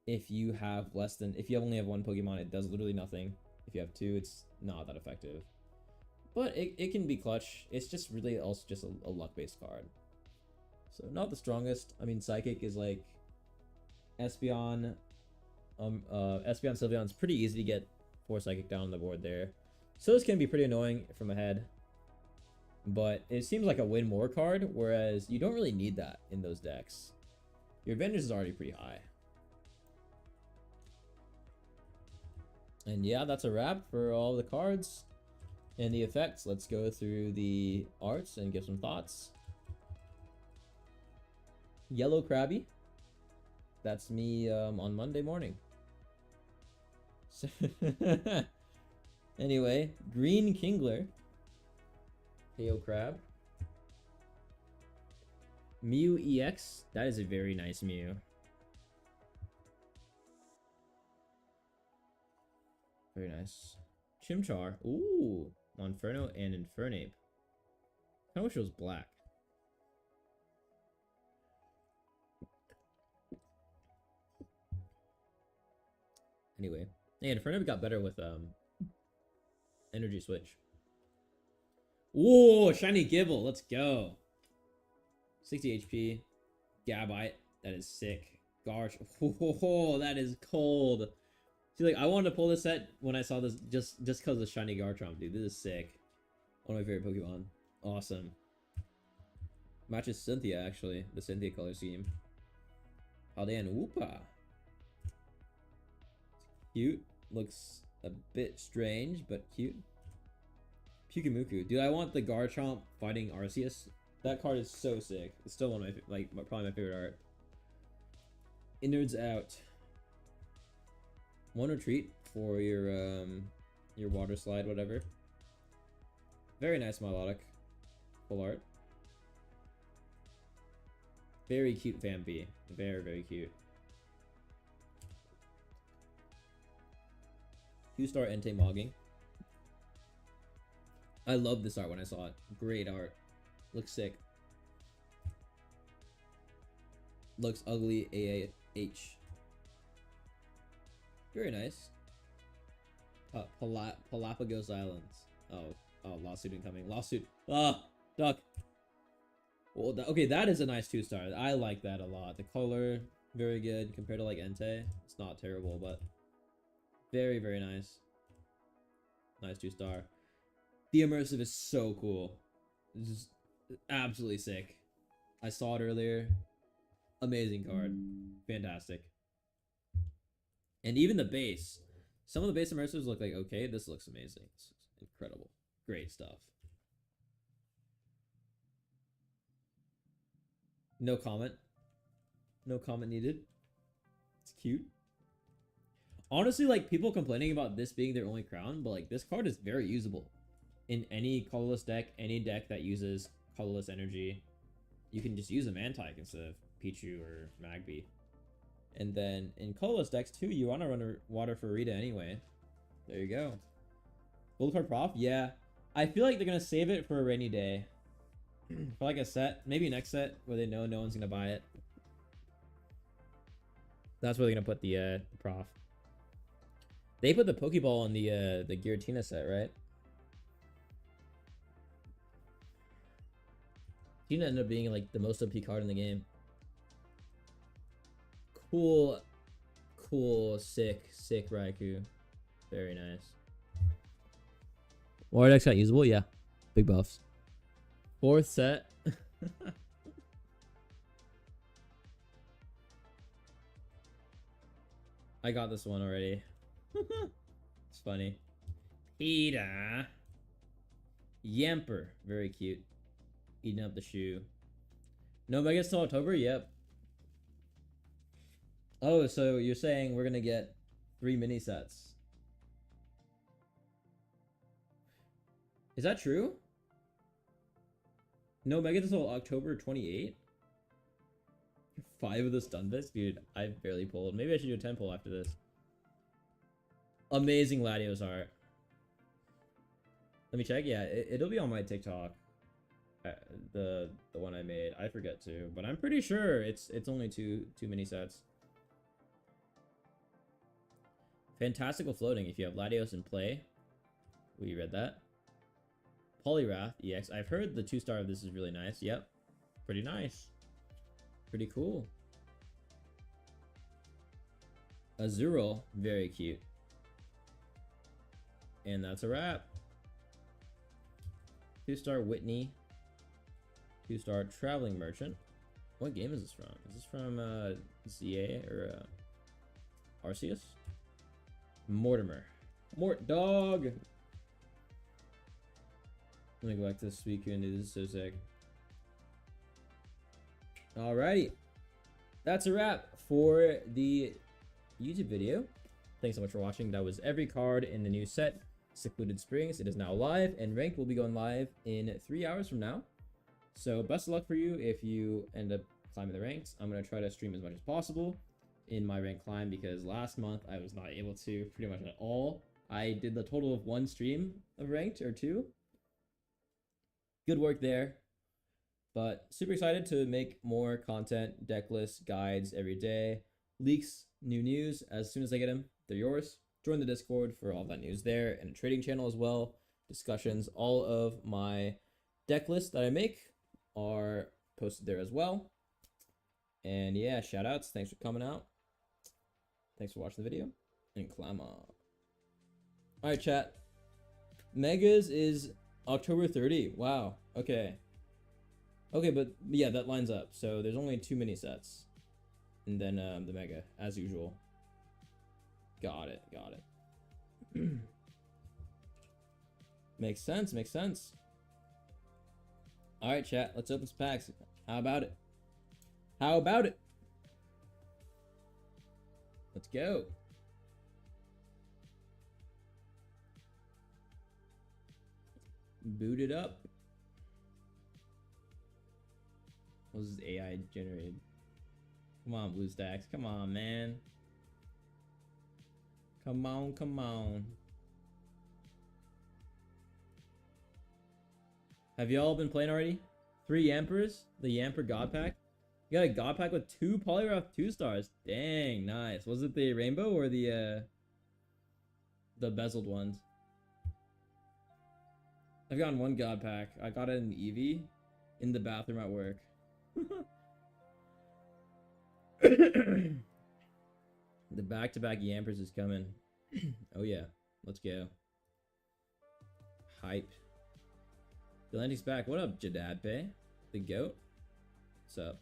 If you have if you only have 1 Pokemon, it does literally nothing. If you have 2, it's not that effective. But it can be clutch. It's just really also just a luck-based card. So not the strongest. I mean, psychic is like Espeon. Espeon Sylveon's pretty easy to get 4 psychic down the board there. So this can be pretty annoying from ahead. But it seems like a win more card, whereas you don't really need that in those decks. Your advantage is already pretty high. And yeah, that's a wrap for all the cards and the effects. Let's go through the arts and give some thoughts. Yellow Krabby. That's me on Monday morning. Anyway, Green Kingler. KO Crab. Mew EX. That is a very nice Mew. Very nice. Chimchar. Ooh. Monferno and Infernape. I wish it was black. Anyway. Hey, Infernape got better with Energy Switch. Whoa, shiny Gibble. Let's go. 60 HP. Gabite. That is sick. Gosh. Oh, that is cold. See, like, I wanted to pull this set when I saw this just because of shiny Garchomp, dude. This is sick. One of my favorite Pokemon. Awesome. Matches Cynthia, actually. The Cynthia color scheme. Paldean Woopa. Cute. Looks a bit strange, but cute. Pyukumuku. Dude, I want the Garchomp fighting Arceus. That card is so sick. It's still one of my, probably my favorite art. Innards out. One retreat for your water slide, whatever. Very nice Milotic. Full art. Very cute Vampy. Very, very cute. 2-star Entei Mogging. I love this art when I saw it. Great art. Looks sick. Looks ugly AAH. Very nice. Galapagos Islands. Oh, lawsuit incoming. Lawsuit. Ah, duck. Well, okay, that is a nice 2-star. I like that a lot. The color, very good compared to like Entei. It's not terrible, but very, very nice. Nice 2-star. The immersive is so cool. It's just absolutely sick. I saw it earlier. Amazing card. Fantastic. And even the base. Some of the base immersives look like, okay, this looks amazing. It's incredible. Great stuff. No comment. No comment needed. It's cute. Honestly, like, people complaining about this being their only crown, but like, this card is very usable. In any colorless deck, any deck that uses colorless energy, you can just use a Mantike instead of Pichu or Magby. And then in colorless decks too, you want to run a Water for Rita anyway. There you go. Gold card prof? Yeah. I feel like they're going to save it for a rainy day. For like a set, maybe next set where they know no one's going to buy it. That's where they're going to put the prof. They put the Pokeball on the Giratina set, right? Tina ended up being like the most OP card in the game. Cool, sick Raikou. Very nice. War decks got usable, yeah. Big buffs. Fourth set. I got this one already. It's funny. Peter. Yamper. Very cute. Eating up the shoe. No Megas till October? Yep. Oh, so you're saying we're gonna get 3 mini sets. Is that true? No Megas till October 28? 5 of the stun bits? Dude, I barely pulled. Maybe I should do a 10 pull after this. Amazing Latios art. Let me check. Yeah, it'll be on my TikTok. The one I made. I forget to, but I'm pretty sure it's only two mini sets. Fantastical floating if you have Latios in play. We read that. Poliwrath EX. I've heard the 2-star of this is really nice. Yep. Pretty nice. Pretty cool. Azurill, very cute. And that's a wrap. 2-star Whitney. 2-star Traveling Merchant. What game is this from? Is this from ZA or Arceus? Mortimer. Mort dog. Let me go back to Suicune. This is so sick. Alrighty. That's a wrap for the YouTube video. Thanks so much for watching. That was every card in the new set, Secluded Springs. It is now live, and Ranked will be going live in 3 hours from now. So best of luck for you if you end up climbing the ranks. I'm going to try to stream as much as possible in my rank climb, because last month I was not able to pretty much at all. I did the total of 1 stream of Ranked, or 2. Good work there. But super excited to make more content, deck lists, guides every day, leaks, new news. As soon as I get them, they're yours. Join the Discord for all that news there, and a trading channel as well. Discussions, all of my deck lists that I make are posted there as well. And yeah, shout outs. Thanks for coming out. Thanks for watching the video, and climb on. All right, chat. Megas is October 30. Wow. Okay. Okay, but yeah, that lines up. So there's only 2 mini sets, and then the Mega as usual. Got it. Got it. Makes sense. Makes sense. All right, chat. Let's open some packs. How about it? How about it? Let's go. Boot it up. What was this AI generated? Come on, BlueStacks. Come on, man. Come on, come on. Have y'all been playing already? 3 Yampers? The Yamper God Pack? You got a God Pack with 2 Poliwrath 2-stars. Dang, nice. Was it the rainbow or the bezeled ones? I've gotten 1 God Pack. I got it in Eevee in the bathroom at work. The back-to-back Yampers is coming. Oh yeah, let's go. Hype. Galantic's back. What up, Jadadpe? The goat? What's up?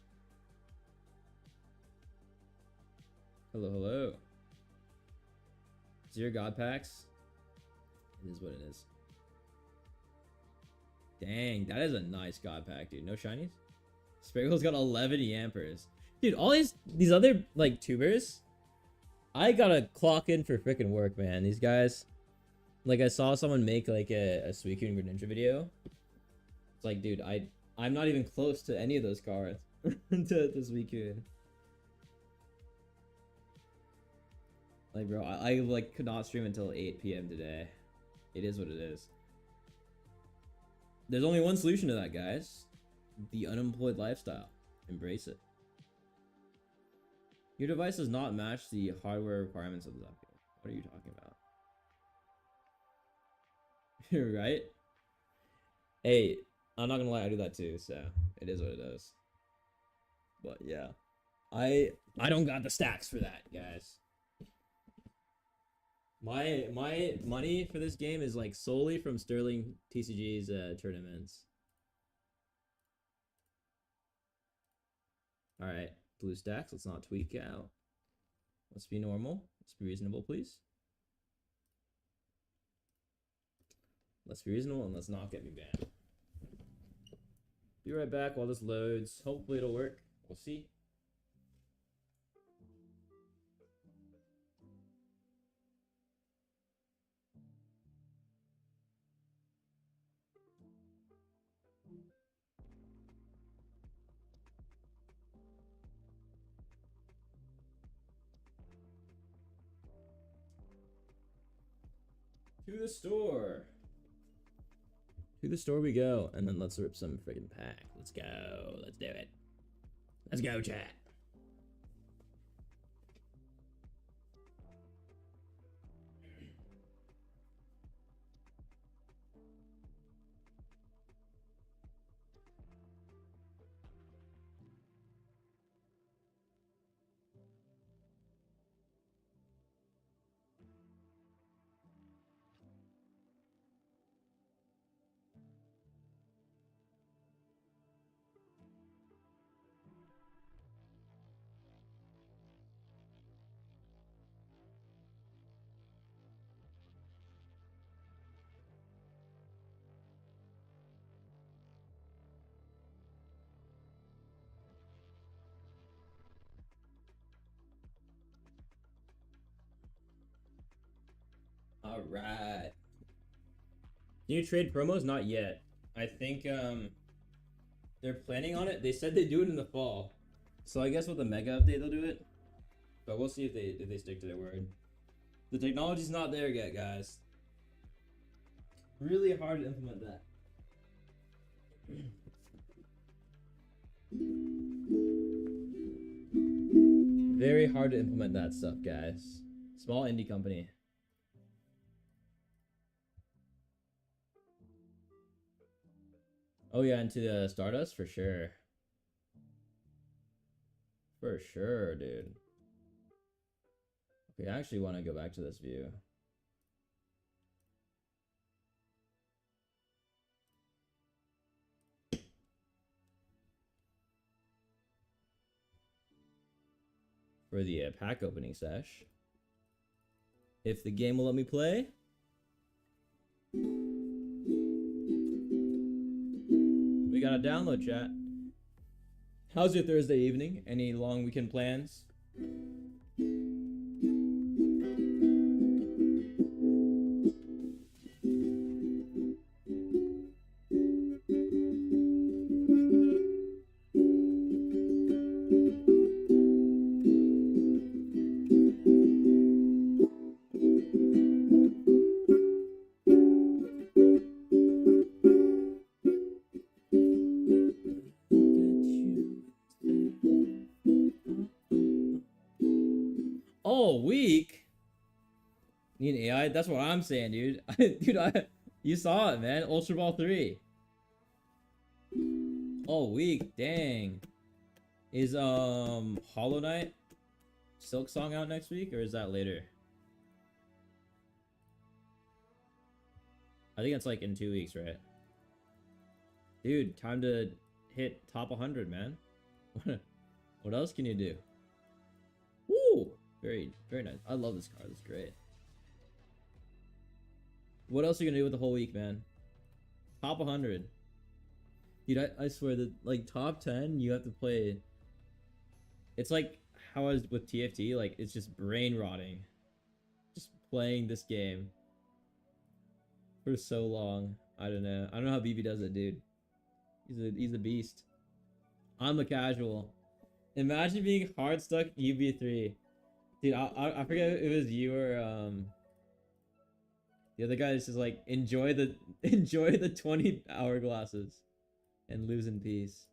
Hello, hello. 0 God Packs. It is what it is. Dang, that is a nice God Pack, dude. No shinies? Spriggle's got 11 Yampers. Dude, all these other, like, tubers, I gotta clock in for freaking work, man. These guys, like, I saw someone make, like, a Suicune Greninja video. It's like, dude, I'm not even close to any of those cards. to Suicune. Like, bro, I like, could not stream until 8 p.m. today. It is what it is. There's only one solution to that, guys. The unemployed lifestyle. Embrace it. Your device does not match the hardware requirements of the upgrade. What are you talking about? You're right. Hey, I'm not gonna lie, I do that too, so It is what it is. But yeah, I don't got the stacks for that, guys. My money for this game is like solely from Sterling TCG's tournaments. All right, blue stacks. Let's not tweak out. Let's be normal. Let's be reasonable, please. Let's be reasonable and let's not get me banned. Be right back while this loads. Hopefully it'll work. We'll see. To the store. To the store we go, and then let's rip some friggin' pack. Let's go. Let's do it. Let's go, chat. All right. New trade promos? Not yet. I think they're planning on it. They said they do it in the fall, so I guess with the mega update they'll do it. But we'll see if they stick to their word. The technology's not there yet, guys. Really hard to implement that. Very hard to implement that stuff, guys. Small indie company. Oh yeah, into the Stardust for sure. For sure, dude. Okay, I actually want to go back to this view. For the pack opening sesh. If the game will let me play. We got a download, chat. How's your Thursday evening? Any long weekend plans? Need AI? That's what I'm saying, dude. Dude, you saw it, man. Ultra Ball 3. All week, dang. Is Hollow Knight Silk Song out next week, or is that later? I think it's like in 2 weeks, right? Dude, time to hit top 100, man. What else can you do? Woo! Very, very nice. I love this card. It's great. What else are you gonna do with the whole week, man? Top 100. Dude, I swear that, like, top 10, you have to play. It's like how I was with TFT, like, it's just brain rotting. Just playing this game for so long. I don't know. I don't know how BB does it, dude. He's a beast. I'm a casual. Imagine being hard stuck UB3. Dude, I forget if it was you or the other guy is just like enjoy the 20 hourglasses and lose in peace.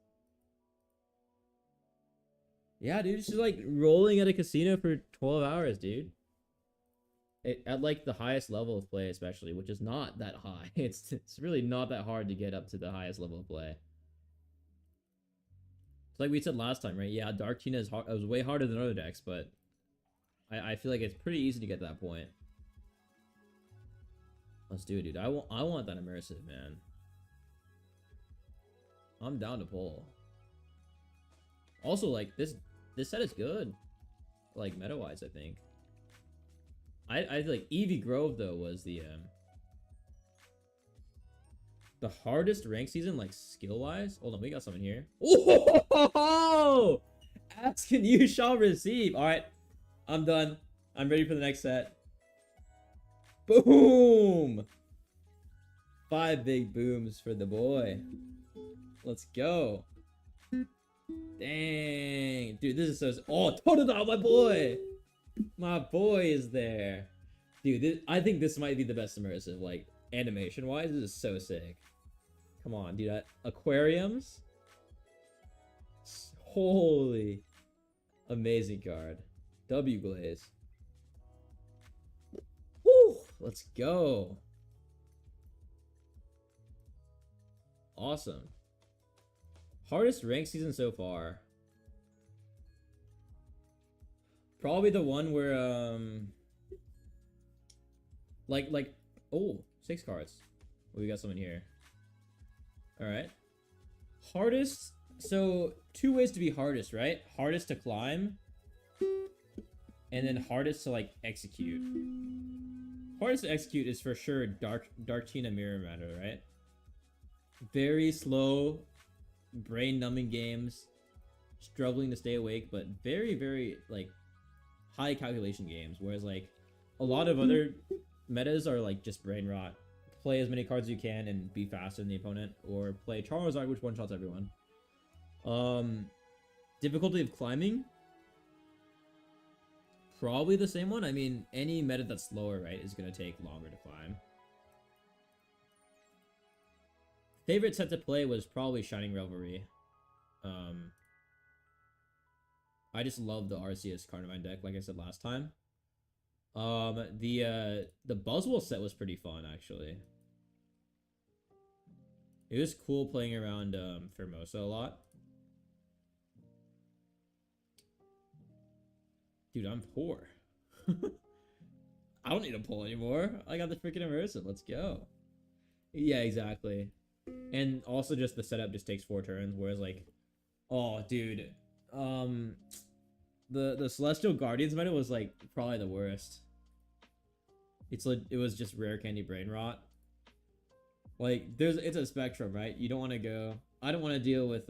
Yeah, dude, it's just like rolling at a casino for 12 hours, dude. At like the highest level of play, especially, which is not that high. It's really not that hard to get up to the highest level of play. like we said last time, right? Yeah, Dark Tina is hard. It was way harder than other decks, but I feel like it's pretty easy to get to that point. Let's do it, dude. I want that immersive, man. I'm down to pull. Also, like this set is good, like meta wise. I think. I feel like Eevee Grove though was the hardest rank season, like skill wise. Hold on, we got something here. Oh, ask and you shall receive. All right, I'm done. I'm ready for the next set. Boom! 5 big booms for the boy. Let's go. Dang. Dude, this is so... Oh, Totodile, my boy! My boy is there. Dude, I think this might be the best immersive, like, animation-wise. This is so sick. Come on, dude. Aquariums? Holy. Amazing card. W Glaze. Woo! Let's go. Awesome. Hardest rank season so far. Probably the one where like oh, 6 cards. We got someone here. All right. Hardest. So 2 ways to be hardest, right? Hardest to climb, and then hardest to like execute. Hardest to execute is for sure Dark Tina Mirror Matter, right? Very slow, brain-numbing games, struggling to stay awake, but very, very like high calculation games. Whereas like a lot of other metas are like just brain rot. Play as many cards as you can and be faster than the opponent, or play Charizard, which one-shots everyone. Difficulty of climbing, probably the same one. I mean, any meta that's slower, right, is gonna take longer to climb. Favorite set to play was probably Shining Revelry. I just love the Arceus Carnivine deck, like I said last time. The Buzzwole set was pretty fun, actually. It was cool playing around Formosa a lot. Dude, I'm poor. I don't need to pull anymore. I got the freaking immersive. Let's go. Yeah, exactly. And also just the setup just takes 4 turns, whereas like, oh dude, the Celestial Guardians meta was like probably the worst. It was just rare candy brain rot. Like it's a spectrum, right? You don't want to go. I don't want to deal with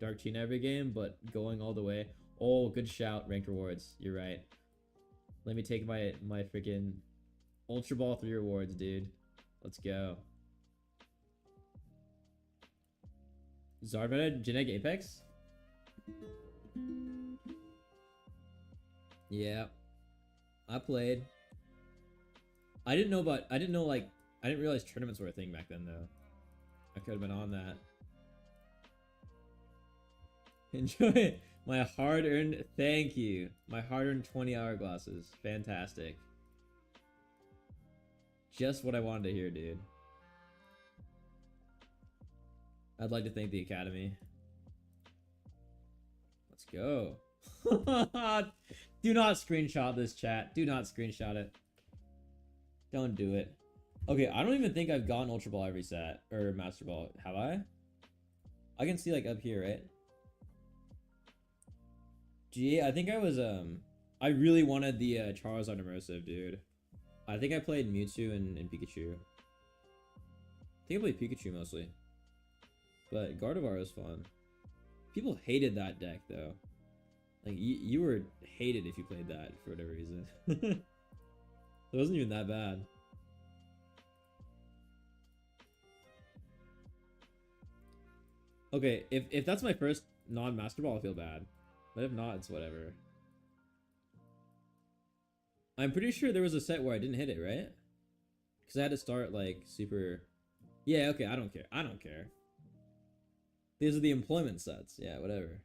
Dark Tina every game, but going all the way. Oh, good shout, ranked rewards. You're right. Let me take my freaking Ultra Ball 3 rewards, dude. Let's go. Zarveta Genetic Apex? Yeah. I played. I didn't realize tournaments were a thing back then though. I could have been on that. Enjoy it. My hard-earned, thank you. My hard-earned 20 hourglasses. Fantastic. Just what I wanted to hear, dude. I'd like to thank the Academy. Let's go. Do not screenshot this, chat. Do not screenshot it. Don't do it. Okay, I don't even think I've gotten Ultra Ball every set. Or Master Ball. Have I? I can see like up here, right? Gee, I think I was, I really wanted the Charizard Immersive, dude. I think I played Mewtwo and Pikachu. I think I played Pikachu mostly. But Gardevoir was fun. People hated that deck, though. Like, you were hated if you played that, for whatever reason. It wasn't even that bad. Okay, if that's my first non-Master Ball, I feel bad. But if not, it's whatever. I'm pretty sure there was a set where I didn't hit it, right? Because I had to start, like, super... Yeah, okay, I don't care. I don't care. These are the employment sets. Yeah, whatever.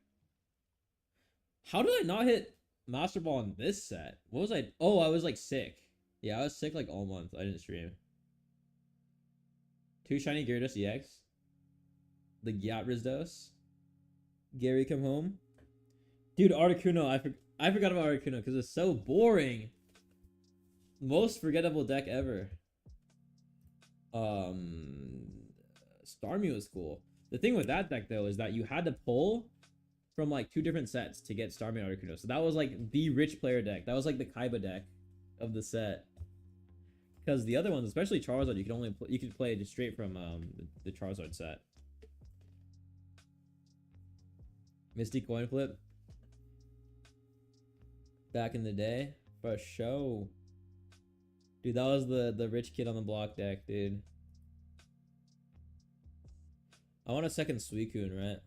How did I not hit Master Ball in this set? What was I... Oh, I was, like, sick. Yeah, I was sick, like, all month. I didn't stream. 2 shiny Gyarados EX. The Gyarados. Gary, come home. Dude, Articuno, I forgot about Articuno because it's so boring. Most forgettable deck ever. Starmie was cool. The thing with that deck though is that you had to pull from like 2 different sets to get Starmie Articuno. So that was like the rich player deck. That was like the Kaiba deck of the set. Because the other ones, especially Charizard, you could play just straight from the Charizard set. Misty coin flip. Back in the day, for show. Dude, that was the rich kid on the block deck, dude. I want a second Suicune, right?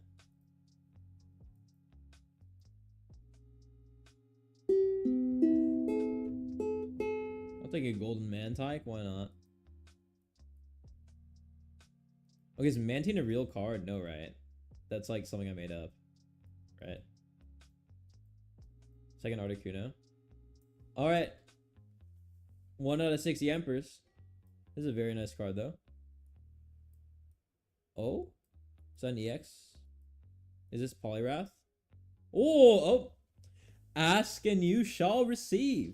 I'll take a golden Mantike, why not? Okay, is Mantine a real card? No, right? That's like something I made up. Right? Second Articuno. Alright. 1 out of 60 Emperors. This is a very nice card, though. Oh? Is that an EX? Is this Poliwrath? Oh! Ask and you shall receive.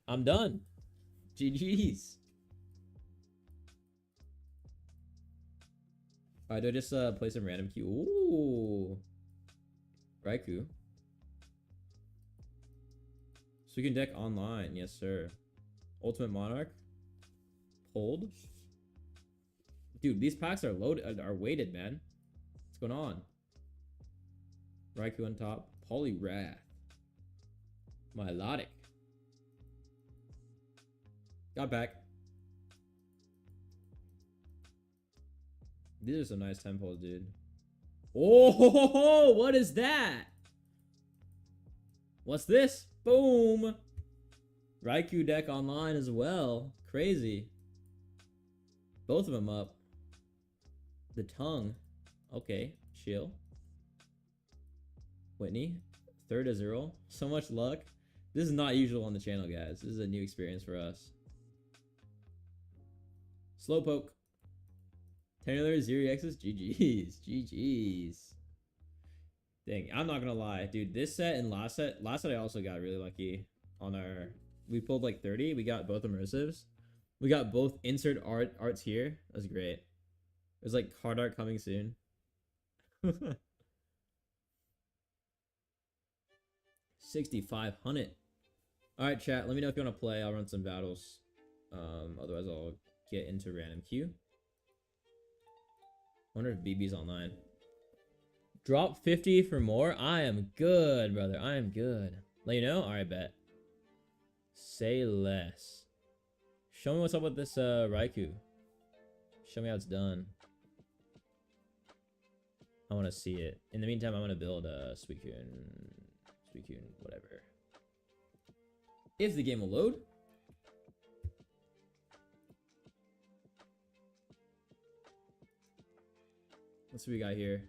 I'm done. GG's. Alright, do I just play some random Q? Ooh. Raikou. So we can deck online, yes sir. Ultimate Monarch. Pulled. Dude, these packs are loaded, are weighted, man. What's going on? Raikou on top. Poliwrath. Milotic. Got back. These are some nice tempos, dude. Oh, what is that? What's this? Boom. Raikou deck online as well. Crazy. Both of them up. The tongue. Okay, chill. Whitney. 3rd Azurill. So much luck. This is not usual on the channel, guys. This is a new experience for us. Slowpoke. 10 other Zero X's. GG's. GG's. Dang, I'm not gonna lie. Dude, this set and last set I also got really lucky on our... We pulled like 30. We got both immersives. We got both insert arts here. That's great. It was like card art coming soon. 6,500. Alright, chat. Let me know if you want to play. I'll run some battles. Otherwise, I'll get into random queue. Wonder if BB's online. Drop 50 for more. I am good, brother. I am good. Let you know? Alright, bet. Say less. Show me what's up with this Raikou. Show me how it's done. I want to see it. In the meantime, I'm going to build a Suicune, whatever. If the game will load. What's we got here?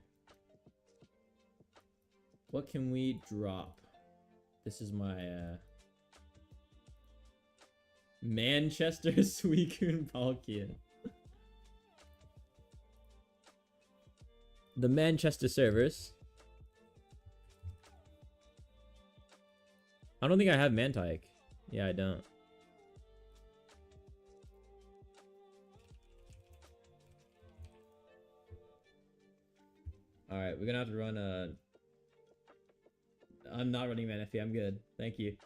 What can we drop? This is my Manchester Suicune Palkia. The Manchester servers. I don't think I have Mantike. Yeah, I don't. Alright, we're gonna have to run a... I'm not running Manaphy, I'm good. Thank you.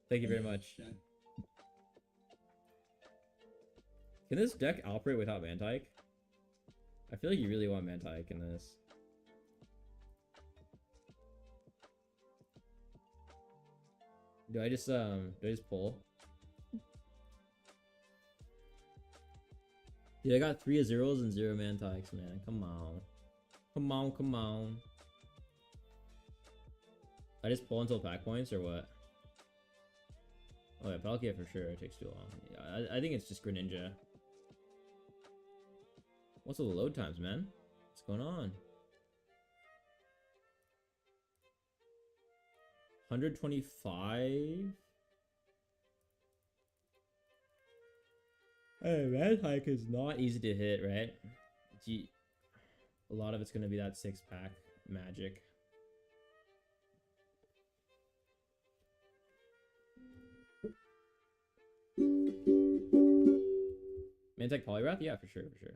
Thank you very much. Can this deck operate without Mantike? I feel like you really want Mantike in this. Do I just pull? Dude, I got 3 Azuros and 0 Mantikes, man. Come on. Come on, come on. I just pull until pack points or what? Oh yeah, Palkia for sure. It takes too long. Yeah, I think it's just Greninja. What's with the load times, man? What's going on? 125? Hey, Mantike is not easy to hit, right? Gee. A lot of it's going to be that 6-pack magic. Mantech Poliwrath? Yeah, for sure, for sure.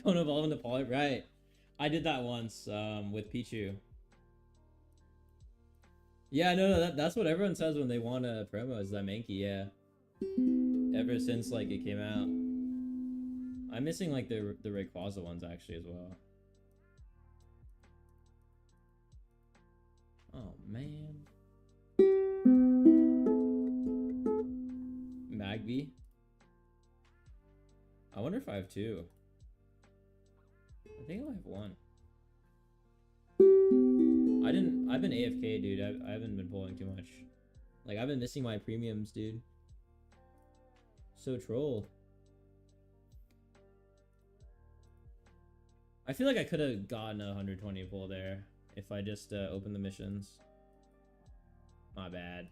Don't evolve into Poly, right? I did that once with Pichu. Yeah, no, that's what everyone says when they want a promo is that Mankey, yeah. Ever since like it came out. I'm missing like the Rayquaza ones actually as well. Oh man. Magby. I wonder if I have two. I think I only have one. I've been AFK, dude. I haven't been pulling too much. Like, I've been missing my premiums, dude. So troll. I feel like I could have gotten a 120 pull there if I just opened the missions. My bad.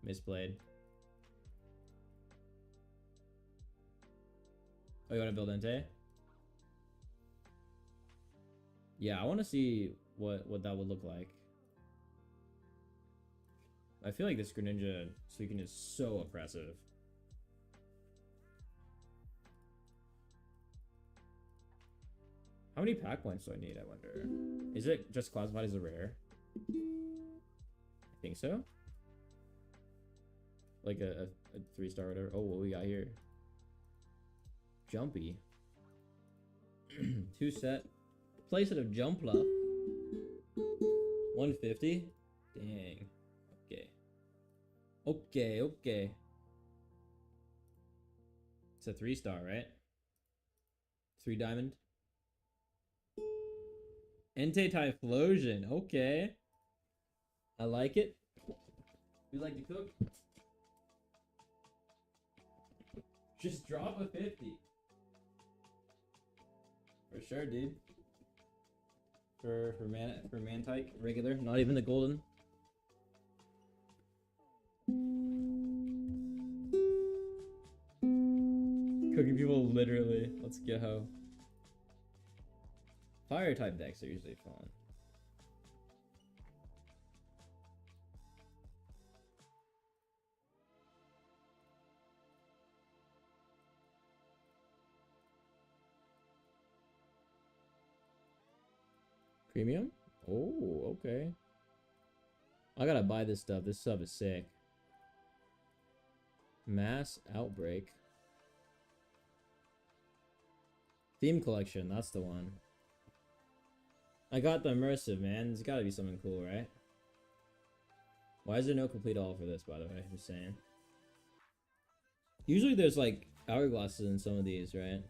Misplayed. Oh, you want to build Entei? Yeah, I want to see what that would look like. I feel like this Greninja Suicune is so oppressive. How many pack points do I need, I wonder? Is it just classified as a rare? I think so. Like a 3-star or whatever. Oh, what we got here? Jumpy. 2 set. Playset of Jumpluff. 150? Dang. Okay. Okay, okay. It's a 3-star, right? 3 diamond. Entei Typhlosion. Okay. I like it. We like to cook. Just drop a 50. For sure, dude. For Mantike, regular, not even the golden. Cooking people literally. Let's go. Fire type decks are usually fun. Premium? Oh, okay. I gotta buy this stuff. This stuff is sick. Mass Outbreak. Theme Collection, that's the one. I got the immersive, man. There's gotta be something cool, right? Why is there no complete all for this, by the way? Just saying. Usually there's like hourglasses in some of these, right?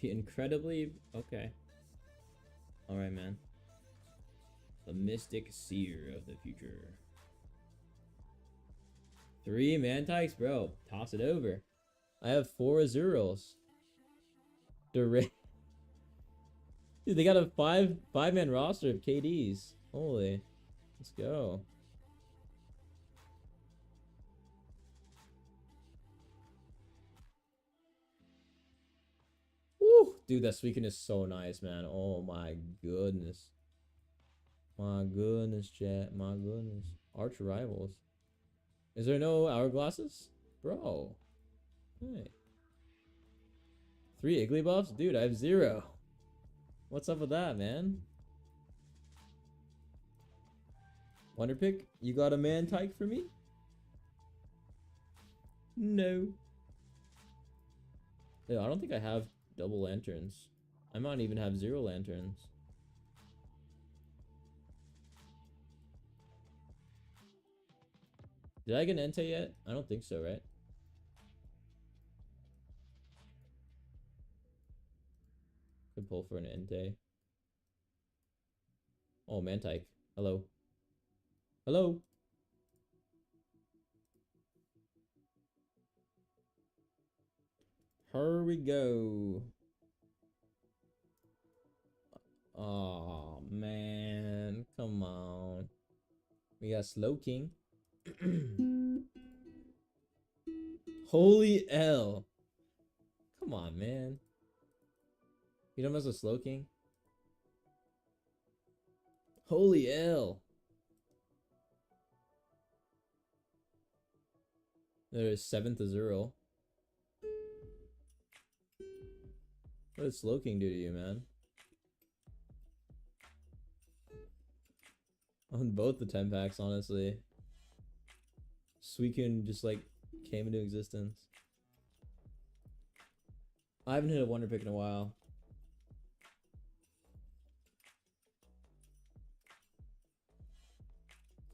Incredibly... Okay. Alright, man. The Mystic Seer of the future. 3 Mantikes? Bro, toss it over. I have 4 Azuros. Dude, they got a 5-man roster of KDs. Holy. Let's go. Woo! Dude, that Suicune is so nice, man. Oh my goodness. My goodness, chat. My goodness. Arch rivals. Is there no hourglasses? Bro. Hey. 3 Igglybuffs? Dude, I have 0. What's up with that, man? Wonderpick, you got a Mantike for me? No. No, I don't think I have double lanterns. I might even have 0 lanterns. Did I get an Entei yet? I don't think so, right? can pull for an Entei. Oh, Mantike. Hello. Hello. Here we go. Oh, man. Come on. We got Slowking. Holy L. Come on, man. You don't mess with Slowking? Holy L. There's 7th Azurill. What did Slowking do to you, man? On both the 10 packs, honestly. Suicune just like came into existence. I haven't hit a Wonder Pick in a while.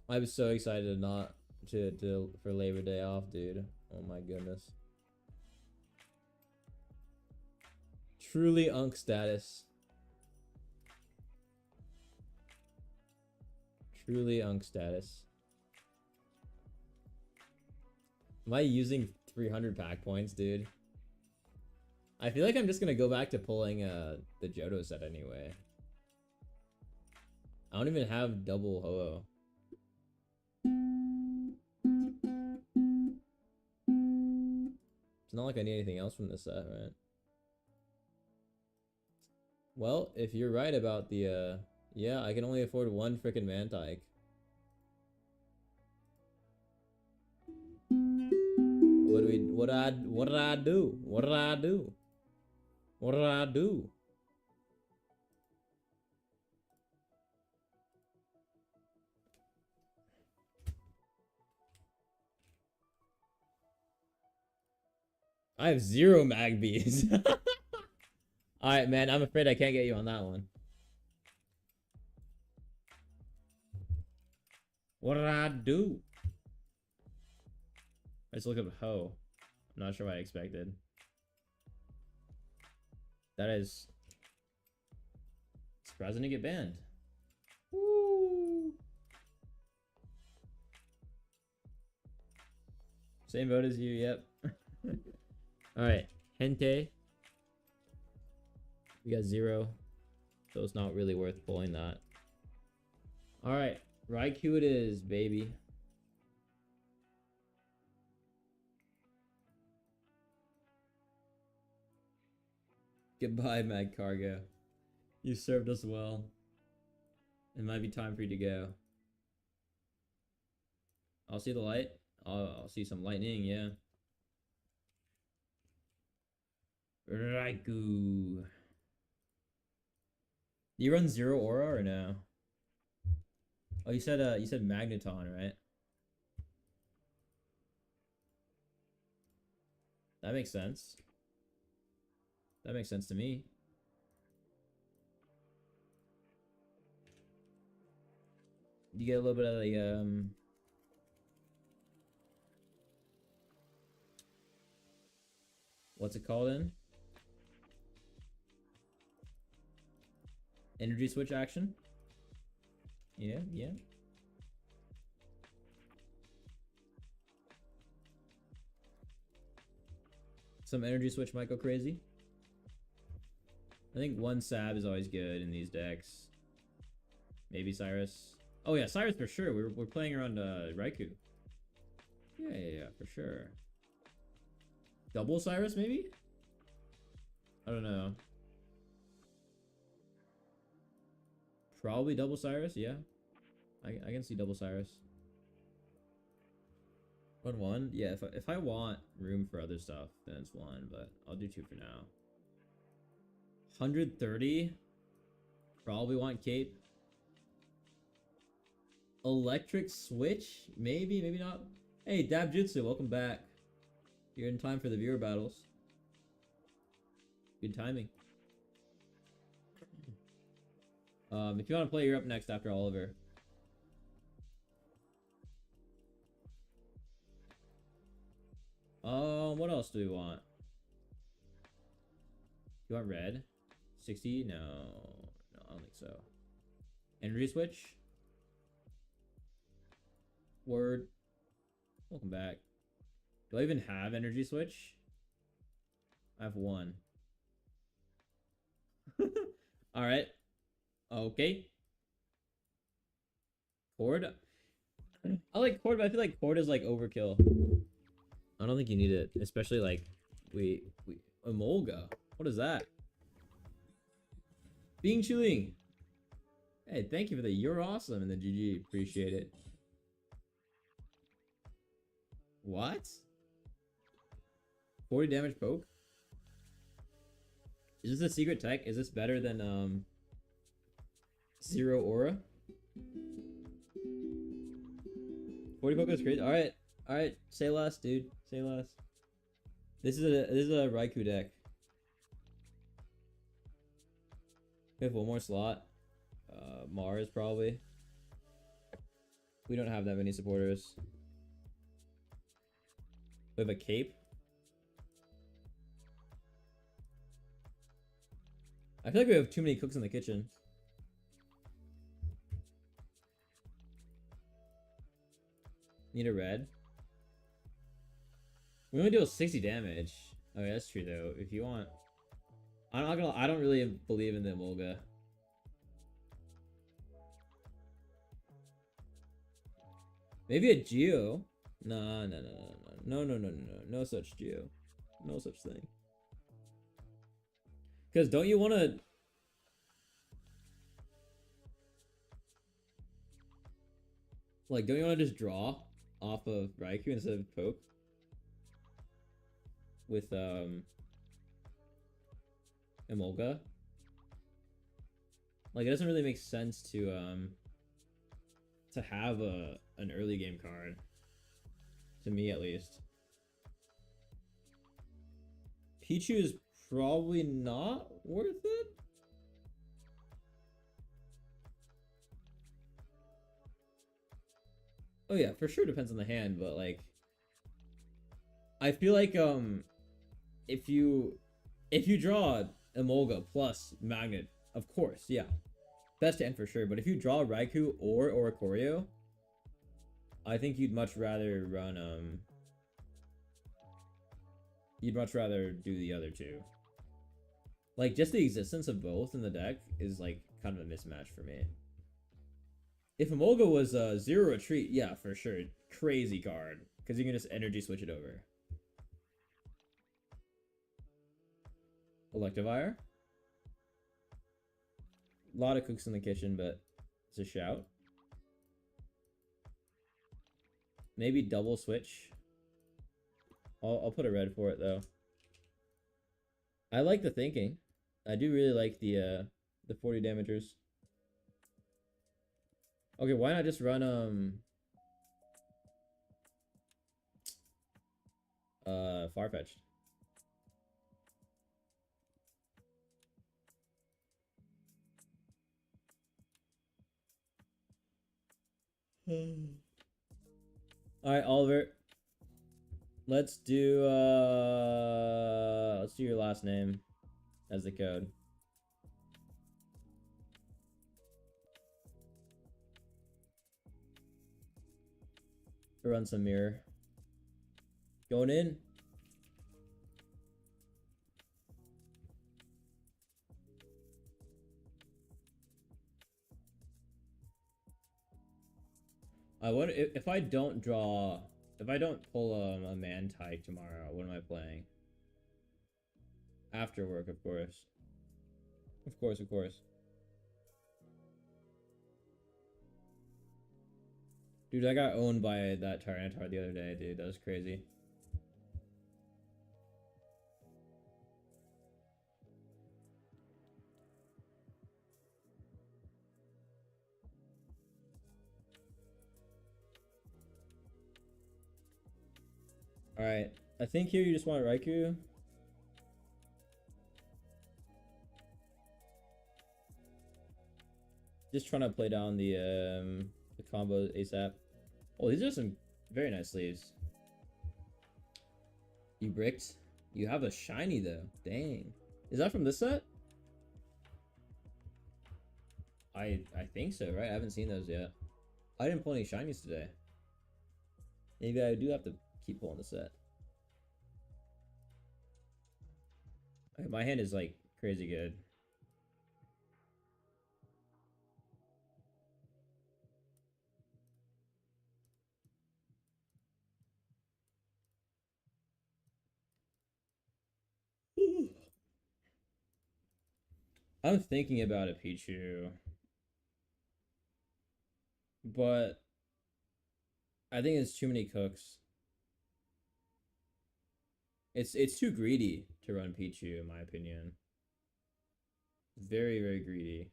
I was so excited not to for Labor Day off, dude. Oh my goodness. Truly Unk status. Truly Unk status. Am I using 300 pack points, dude? I feel like I'm just gonna go back to pulling the Johto set anyway. I don't even have double Ho-Oh. It's not like I need anything else from this set, right? Well, if you're right about the yeah, I can only afford one freaking Mantike. What did I do? What did I do? What did I do? I have 0 Magbees. Alright, man, I'm afraid I can't get you on that one. What did I do? Let's look up Ho. I'm not sure what I expected. That is surprising to get banned. Woo. Same vote as you, yep. Alright, Hente. We got 0. So it's not really worth pulling that. Alright, Raikou it is, baby. Goodbye, Mag Cargo. You served us well. It might be time for you to go. I'll see the light. I'll see some lightning, yeah. Raikou. You run 0 aura or no? Oh, you said Magneton, right? That makes sense. That makes sense to me. You get a little bit of the what's it called in? Energy switch action? Yeah, yeah. Some energy switch might go crazy. I think one Sab is always good in these decks. Maybe Cyrus. Oh yeah, Cyrus for sure. We're playing around Raikou. Yeah, for sure. Double Cyrus maybe? I don't know. Probably double Cyrus, yeah. I can see double Cyrus. 1-1? Yeah, if I want room for other stuff, then it's 1, but I'll do 2 for now. 130? Probably want Cape. Electric Switch? Maybe, maybe not. Hey, Dabjutsu, welcome back. You're in time for the viewer battles. Good timing. If you want to play, you're up next after Oliver. What else do we want? You want red? 60? No. No, I don't think so. Energy switch? Word. Welcome back. Do I even have energy switch? I have one. Alright. Okay. Cord? I like cord, but I feel like cord is like overkill. I don't think you need it. Especially like we Emolga. What is that? Being chewing. Hey, thank you for the you're awesome and the GG. Appreciate it. What? 40 damage poke? Is this a secret tech? Is this better than Zero Aura? 40 poke is crazy. Alright. Alright. Say less, dude. Say less. This is a Raikou deck. We have one more slot. Mars probably. We don't have that many supporters. We have a cape. I feel like we have too many cooks in the kitchen. Need a red. We only deal 60 damage. Okay, that's true though. If you want, I'm not gonna. I don't really believe in the Emolga. Maybe a Geo. No, no, no, no, no, no, no, no, no, no such Geo. No such thing. Because don't you want to... Like, don't you want to just draw off of Raikou instead of poke? With, Emolga? Like, it doesn't really make sense to have an early game card. To me, at least. Pichu is probably not worth it. Oh yeah, for sure depends on the hand, but like I feel like if you draw Emolga plus Magnet, of course, yeah. Best hand for sure, but if you draw Raikou or Oricorio, I think you'd much rather run you'd much rather do the other two. Like, just the existence of both in the deck is, like, kind of a mismatch for me. If Emolga was Zero Retreat, yeah, for sure. Crazy card. Because you can just energy switch it over. Electivire. A lot of cooks in the kitchen, but it's a shout. Maybe double switch. I'll put a red for it, though. I like the thinking. I do really like the 40 damagers. Okay, why not just run Farfetch'd? Alright, Oliver. Let's do your last name as the code. Run some mirror. Going in. I wonder if I don't draw, if I don't pull a Mantike tomorrow, what am I playing? After work, of course. Of course, of course. Dude, I got owned by that Tyranitar the other day, dude. That was crazy. Alright. I think here you just want Raikou. Just trying to play down the combo ASAP. Oh, these are some very nice sleeves. You bricked? You have a shiny though. Dang. Is that from this set? I think so, right? I haven't seen those yet. I didn't pull any shinies today. Maybe I do have to keep pulling the set. Okay, my hand is like crazy good. I'm thinking about a Pichu, but I think it's too many cooks. It's too greedy to run Pichu, in my opinion. Very, very greedy.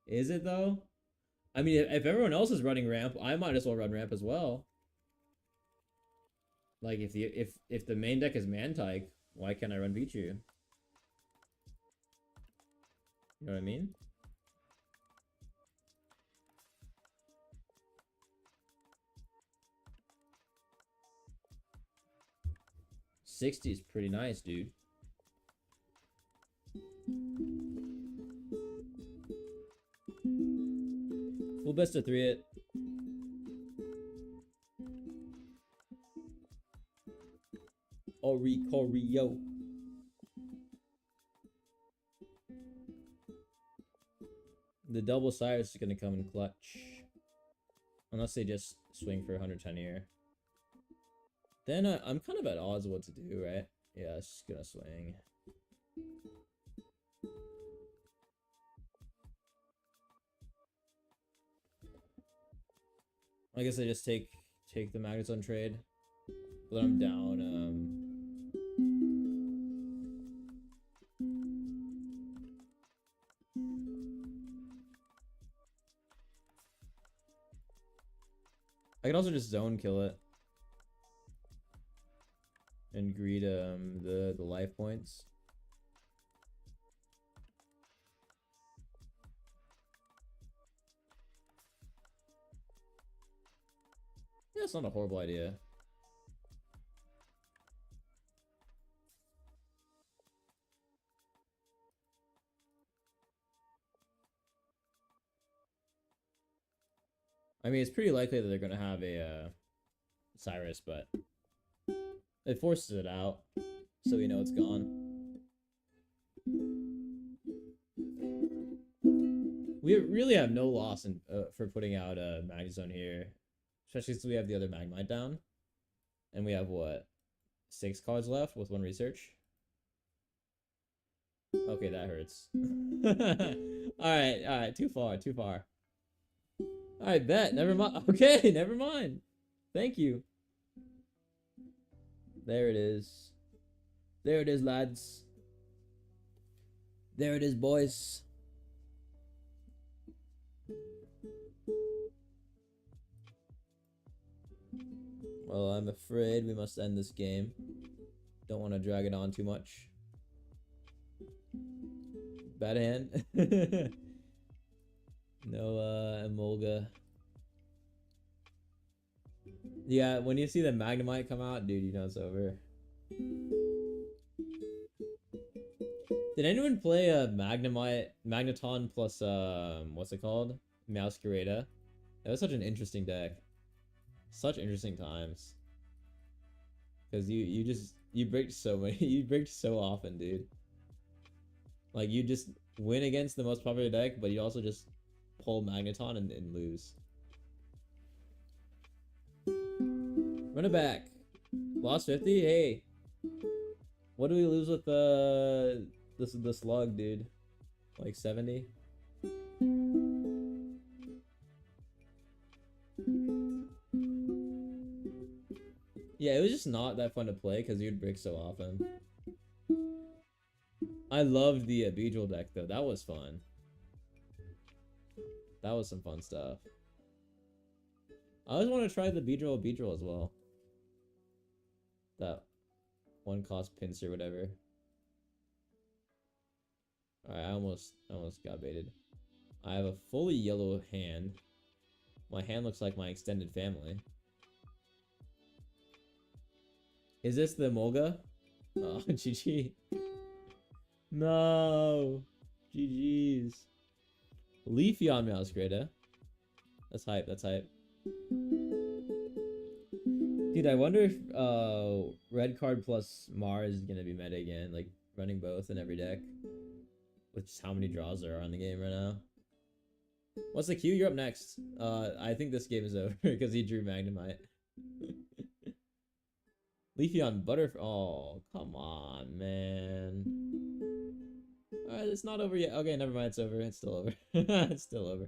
Is it though? I mean, if everyone else is running ramp, I might as well run ramp as well. Like if the main deck is Mantike, why can't I run Pichu? You know what I mean? $60 is pretty nice, dude. Full best of 3 it. Oricorio. The double Cyrus is gonna come in clutch. Unless they just swing for 110 here. Then I'm kind of at odds of what to do, right? Yeah, it's just gonna swing. I guess I just take the Magnezone trade. But I'm down, I could also just zone kill it. And greed the life points. Yeah, it's not a horrible idea. I mean, it's pretty likely that they're gonna have a Cyrus, but it forces it out, so we know it's gone. We really have no loss in for putting out a Magnezone here, especially since we have the other Magnemite down, and we have what, 6 cards left with 1 research. Okay, that hurts. all right, too far. All right, bet. Never mind. Okay, never mind. Thank you. There it is. There it is, lads. There it is, boys. Well, I'm afraid we must end this game. Don't want to drag it on too much. Bad hand. No, Emolga. Yeah, when you see the Magnemite come out, dude, you know it's over. Did anyone play a Magneton plus, what's it called? Masquerada? That was such an interesting deck. Such interesting times. Because you break so many, you break so often, dude. Like, you just win against the most popular deck, but you also just pull Magneton and lose. Run it back. Lost 50? Hey. What do we lose with the slug, dude? Like 70? Yeah, it was just not that fun to play because you'd break so often. I loved the Beedrill deck though. That was fun. That was some fun stuff. I always want to try the Beedrill as well. That 1 cost pincer, whatever. Alright, I almost got baited. I have a fully yellow hand. My hand looks like my extended family. Is this the Molga? Oh, GG. No. GG's. Leafeon Mouse Greta. That's hype. That's hype. Dude, I wonder if red card plus Mars is gonna be meta again, like running both in every deck. With just how many draws there are on the game right now. What's the queue? You're up next. I think this game is over because he drew Magnemite. Leafeon Butterfree. Oh, come on, man. Alright, it's not over yet. Okay, never mind. It's over. It's still over. It's still over.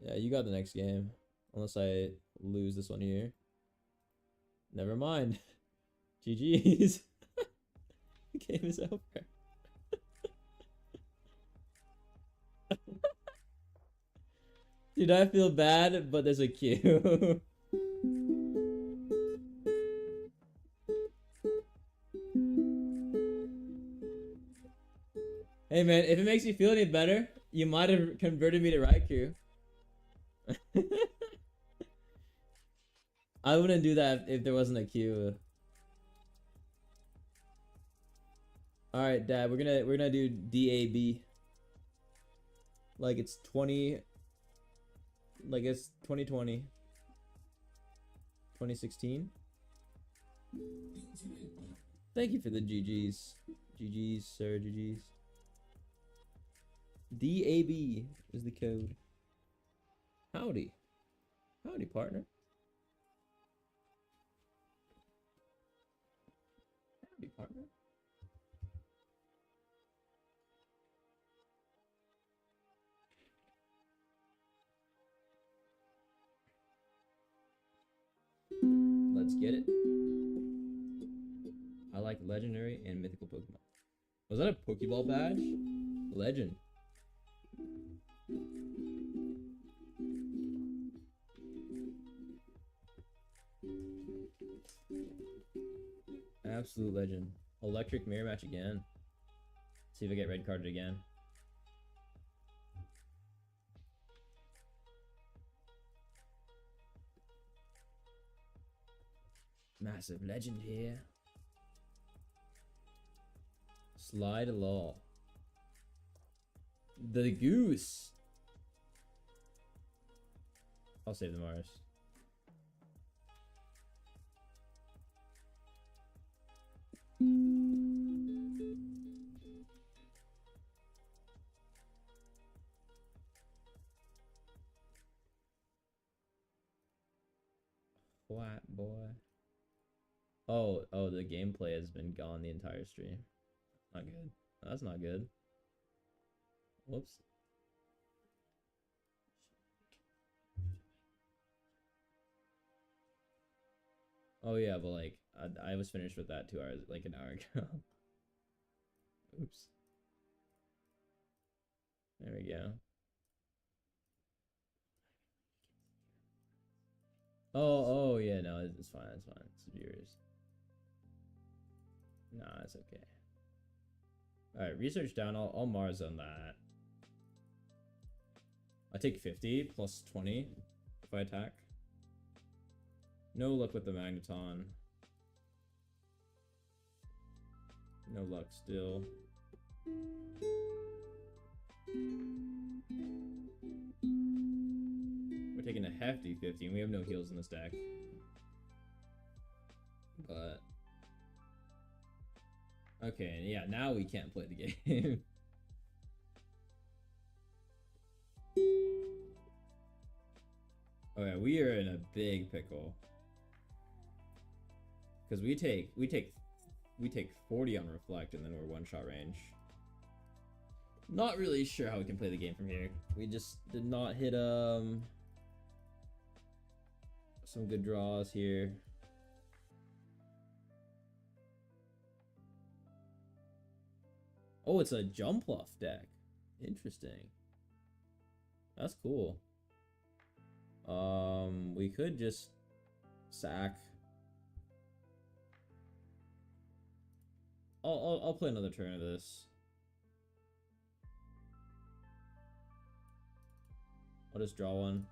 Yeah, you got the next game. Unless I lose this one here. Never mind. GG's. The game is over. Dude, I feel bad, but there's a queue. Hey man, if it makes you feel any better, you might have converted me to Raikou. I wouldn't do that if there wasn't a queue. All right, Dad, we're gonna do DAB. Like it's 20. Like it's 2020. 2016. Thank you for the GGs. GGs, sir, GGs. DAB is the code. Howdy. Howdy, partner. Howdy, partner. Let's get it. I like legendary and mythical Pokemon. Was that a Pokeball badge? Legend. Absolute legend. Electric mirror match again. See if I get red carded again. Massive legend here. Slide law. The goose. I'll save the Mars. Flat boy. Oh, the gameplay has been gone the entire stream. Not good. That's not good. Whoops. Oh yeah, but like I was finished with that 2 hours, like an hour ago. Oops. There we go. Oh yeah, no, it's fine, it's fine. It's viewers. Nah, it's okay. Alright, research down. I'll Mars on that. I take 50 plus 20 if I attack. No luck with the Magneton. No luck still. We're taking a hefty 50 and we have no heals in this deck. But okay, yeah, now we can't play the game. Okay, we are in a big pickle. Because we take 40 on reflect and then we're one shot range. Not really sure how we can play the game from here. We just did not hit some good draws here. Oh, it's a Jumpluff deck. Interesting. That's cool. We could just sack. I'll play another turn of this. I'll just draw one.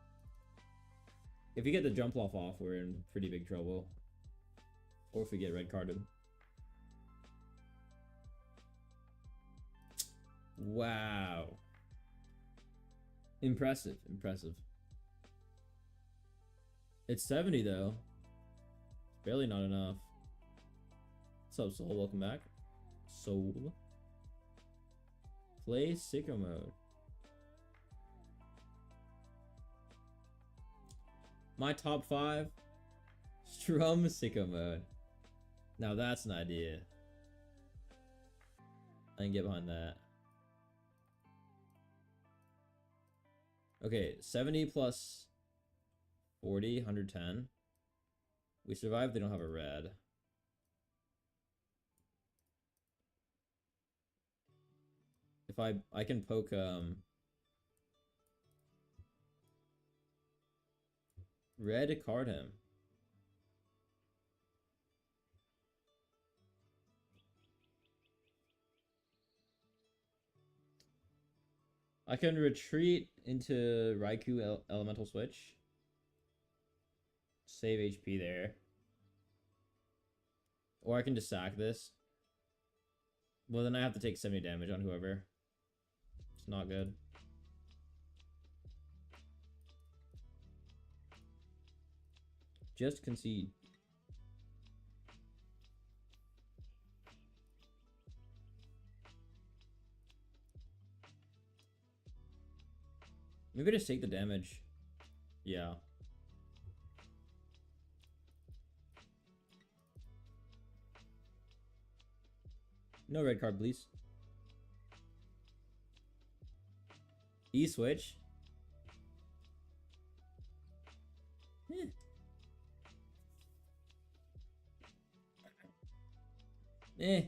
If we get the jump off, we're in pretty big trouble. Or if we get red carded. Wow. Impressive, impressive. It's 70 though. Barely not enough. What's up, Soul? Welcome back. Soul. Play sicko mode. My top 5. Strum sicko mode. Now that's an idea. I can get behind that. Okay, 70 plus 40, 110. We survived, they don't have a red. If I can poke red card him. I can retreat into Raikou Elemental Switch. Save HP there. Or I can just sack this. Well, then I have to take 70 damage on whoever. It's not good. Just concede. Maybe just take the damage. Yeah. No red card, please. E-switch. Eh.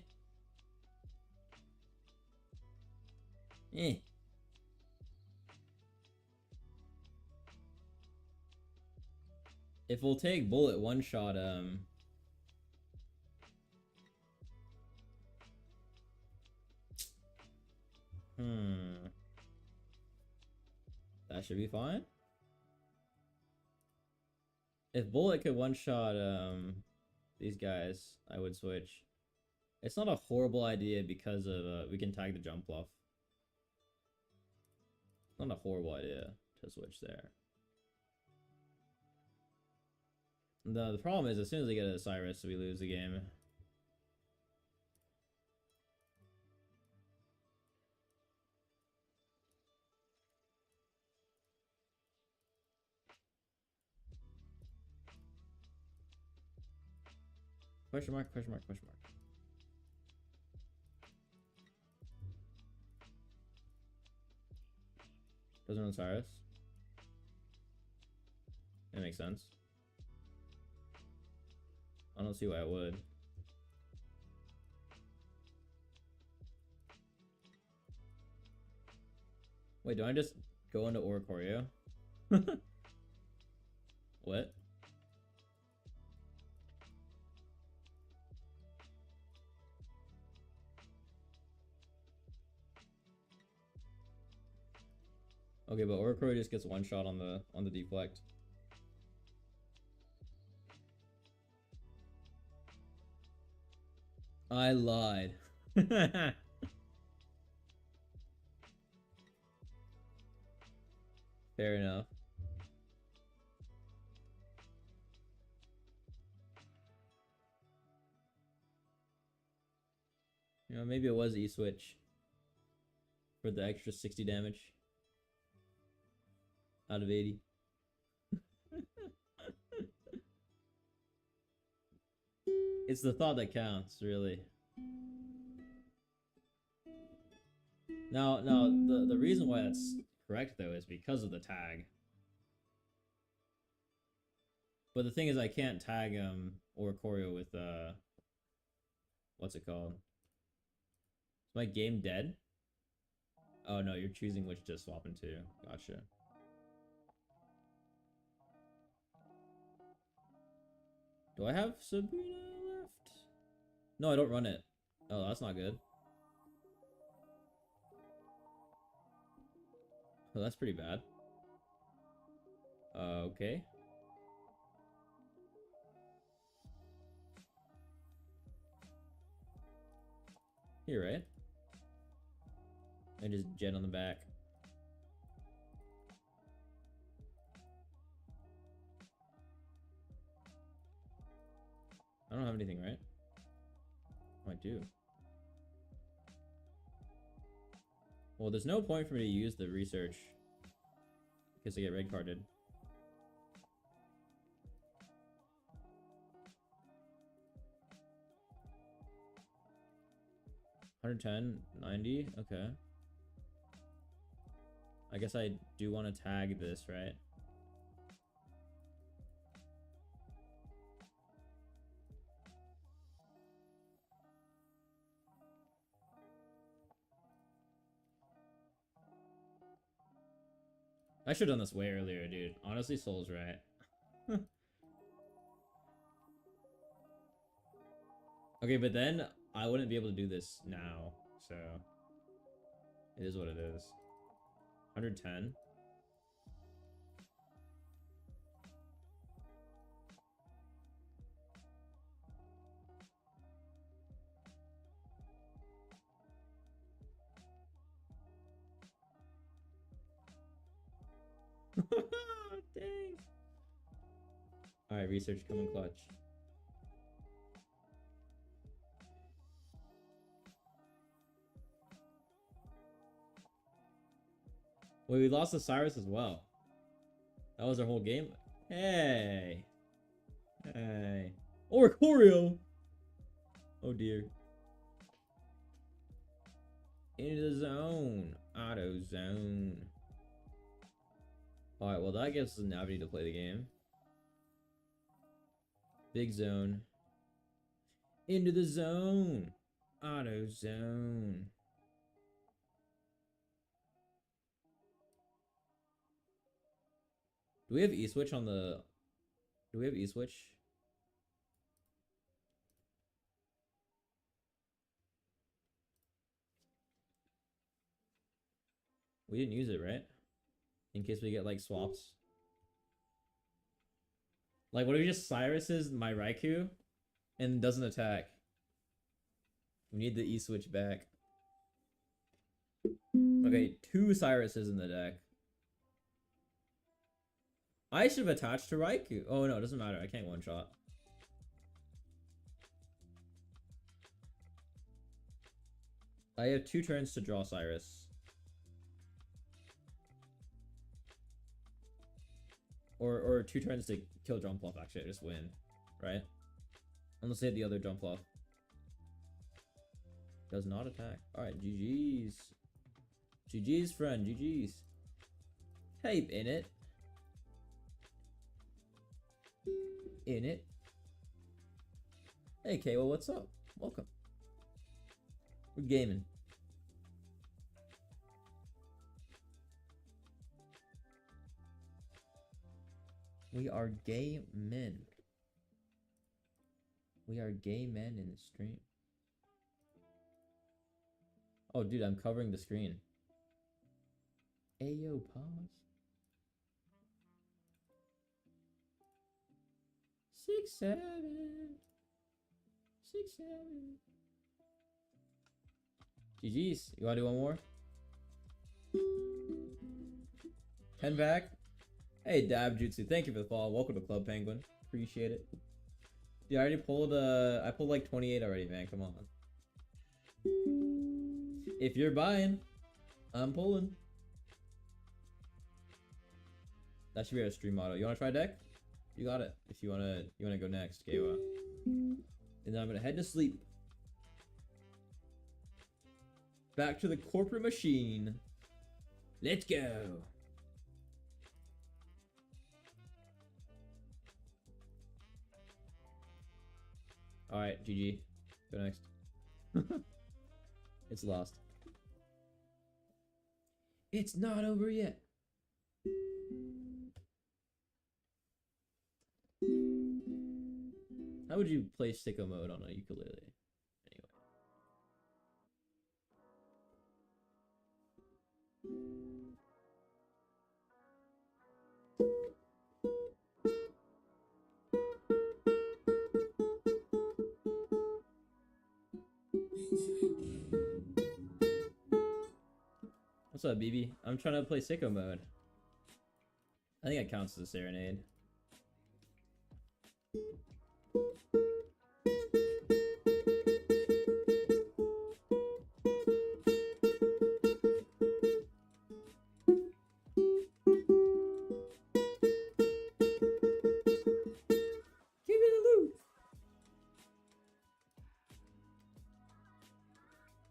If we'll take bullet one shot, that should be fine. If bullet could one shot these guys, I would switch. It's not a horrible idea because of we can tag the jump bluff. Not a horrible idea to switch there. The problem is as soon as they get a Cyrus, we lose the game. Question mark, question mark, question mark. Doesn't run Cyrus. That makes sense. I don't see why it would. Wait, do I just go into Oricorio? What? Okay, but Oricorio just gets one shot on the deflect. I lied. Fair enough. You know, maybe it was E-switch for the extra 60 damage out of 80. It's the thought that counts, really. Now, the reason why that's correct, though, is because of the tag. But the thing is, I can't tag Oricorio with, what's it called? Is my game dead? Oh, no, you're choosing which to swap into. Gotcha. Do I have Sabrina left? No, I don't run it. Oh, that's not good. Oh, that's pretty bad. Okay. Here, right? And just jet on the back. I don't have anything, right? Oh, I do. Well, there's no point for me to use the research because I get red carded. $110, $90, okay. I guess I do want to tag this, right? I should have done this way earlier, dude. Honestly, Soul's right. Okay, but then I wouldn't be able to do this now, so it is what it is. 110. Dang. Alright, research coming clutch. Wait, we lost the Cyrus as well. That was our whole game. Hey. Hey. Or Choreo. Oh dear. Into the zone. Auto zone. Alright, well that gives us an avenue to play the game. Big zone. Into the zone. Auto zone. Do we have E-switch on the... Do we have E-switch? We didn't use it, right? In case we get, like, swaps. Like, what if he just Cyruses my Raikou and doesn't attack? We need the E-switch back. Okay, 2 Cyruses in the deck. I should have attached to Raikou. Oh, no, it doesn't matter. I can't one-shot. I have 2 turns to draw Cyrus. Or 2 turns to kill Jumpluff, actually. I just win. Right? Unless they hit the other Jumpluff. Does not attack. Alright, GG's. GG's, friend. GG's. Hey, in it. In it. Hey, K, well, what's up? Welcome. We're gaming. We are gay men. We are gay men in the stream. Oh, dude, I'm covering the screen. Ayo, pause. 6, 7. 6, 7. GG's. You wanna do one more? 10 back. Hey, Dab Jutsu, thank you for the follow. Welcome to Club Penguin. Appreciate it. Yeah, I already pulled, I pulled like 28 already, man. Come on. If you're buying, I'm pulling. That should be our stream motto. You wanna try deck? You got it. If you wanna go next, Kawa. And then I'm gonna head to sleep. Back to the corporate machine. Let's go. Alright, GG. Go next. It's lost. It's not over yet. How would you play sicko mode on a ukulele? Anyway. What's up, BB? I'm trying to play sicko mode. I think that counts as a serenade. Give me the loot.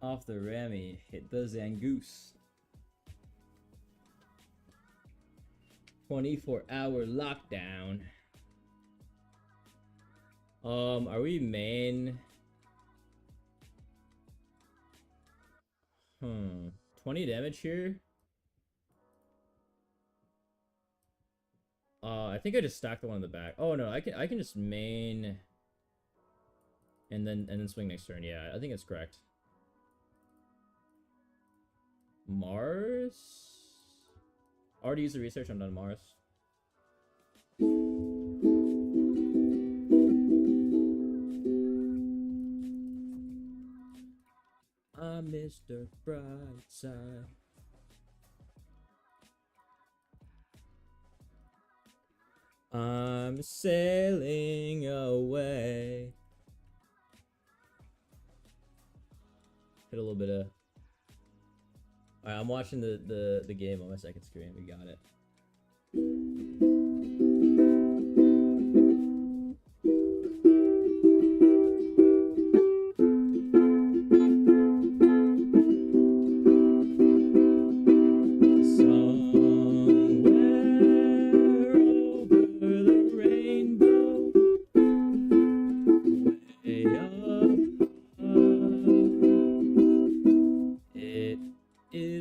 Off the Rami, hit the Zangoose. 24-hour lockdown. Are we main? 20 damage here. I think I just stacked the one in the back. Oh no, I can just main and then swing next turn. Yeah, I think it's correct. Mars? Already used the research, I'm done Mars. I'm Mr. Brightside. I'm sailing away. Hit a little bit of... Alright, I'm watching the game on my second screen. We got it.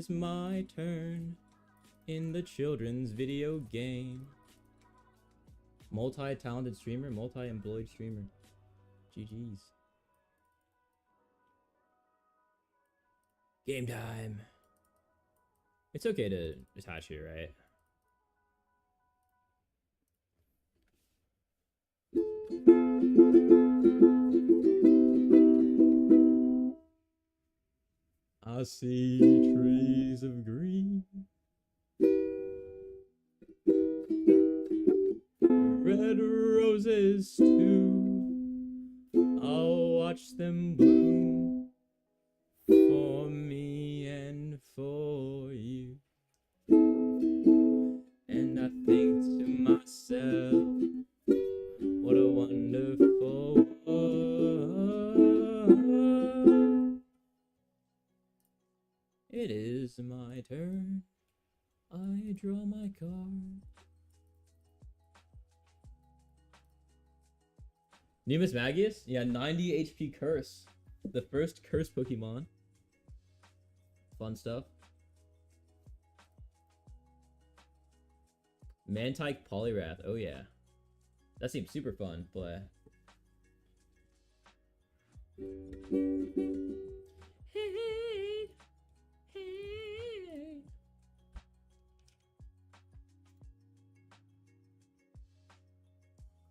My turn in the children's video game. Multi-talented streamer, multi-employed streamer. GG's. Game time. It's okay to attach here, right? I see trees of green, red roses too. I'll watch them bloom for me and for you. And I think to myself, what a wonderful world. It is my turn. I draw my card. Nemus Magius? Yeah, 90 HP curse. The first curse Pokemon. Fun stuff. Mantike Poliwrath. Oh yeah. That seems super fun to play. Hey.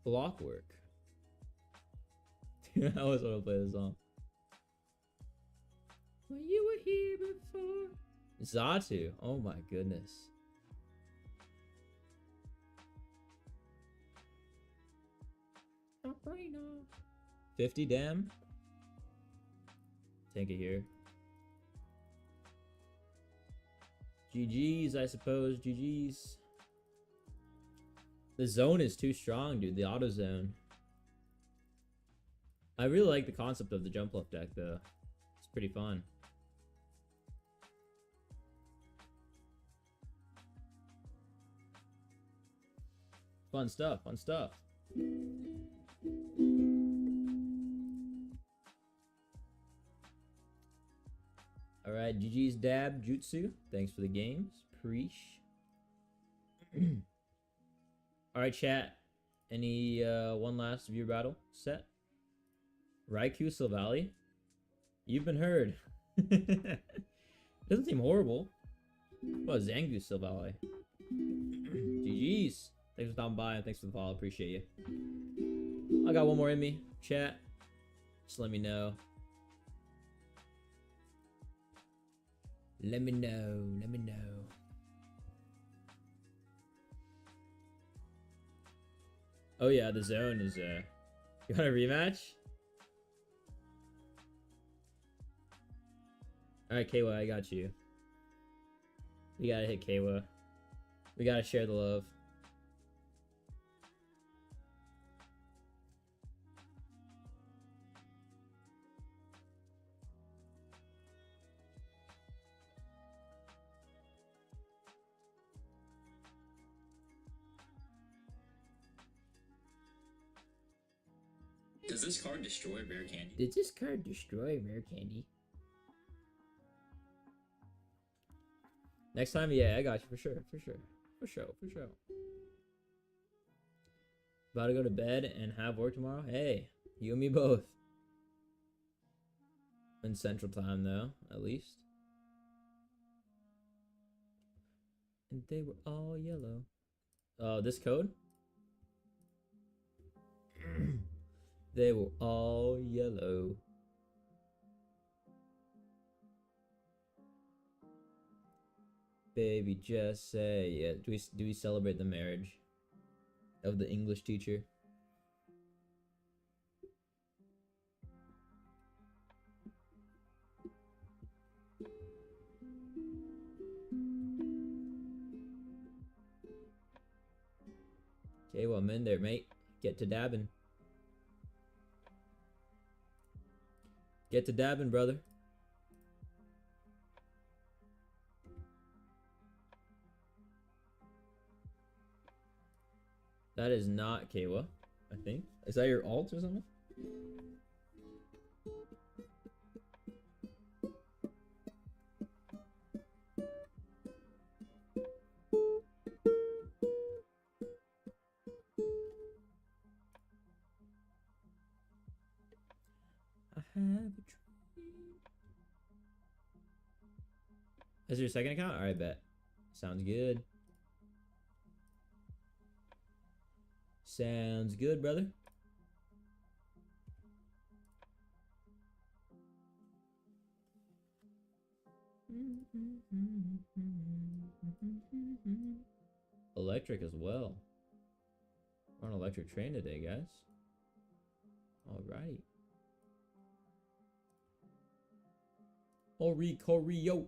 Blockwork. I always want to play this song. When you were here before. Xatu. Oh my goodness. Sabrina. 50 damn. Take it here. GG's, I suppose. GG's. The zone is too strong, dude. The auto zone. I really like the concept of the jump left deck, though. It's pretty fun. Fun stuff. Fun stuff. Alright, GG's Dab Jutsu. Thanks for the games. Preach. Alright, chat. Any one last viewer battle set? Raikou Silvally? You've been heard. Doesn't seem horrible. What about Zangoose Silvally? GG's. Thanks for stopping by and thanks for the follow. Appreciate you. I got one more in me. Chat. Just let me know. Let me know. Let me know. Oh yeah, the zone is You want a rematch? Alright, Kawa, I got you. We gotta hit Kawa. We gotta share the love. Does this card destroy rare candy? Did this card destroy rare candy? Next time, yeah, I got you for sure, for sure, for sure, for sure. About to go to bed and have work tomorrow. Hey, you and me both. In Central Time, though, at least. And they were all yellow. Oh, this code? They were all yellow. Baby, just say yeah. Do we celebrate the marriage of the English teacher? Okay, well, I'm in there, mate. Get to dabbing. Get to dabbing, brother. That is not Kawa, I think. Is that your alt or something? I have a dream. Is your second account? Alright, bet. Sounds good. Sounds good, brother. Electric as well. We're on electric train today, guys. Alrighty. Corio.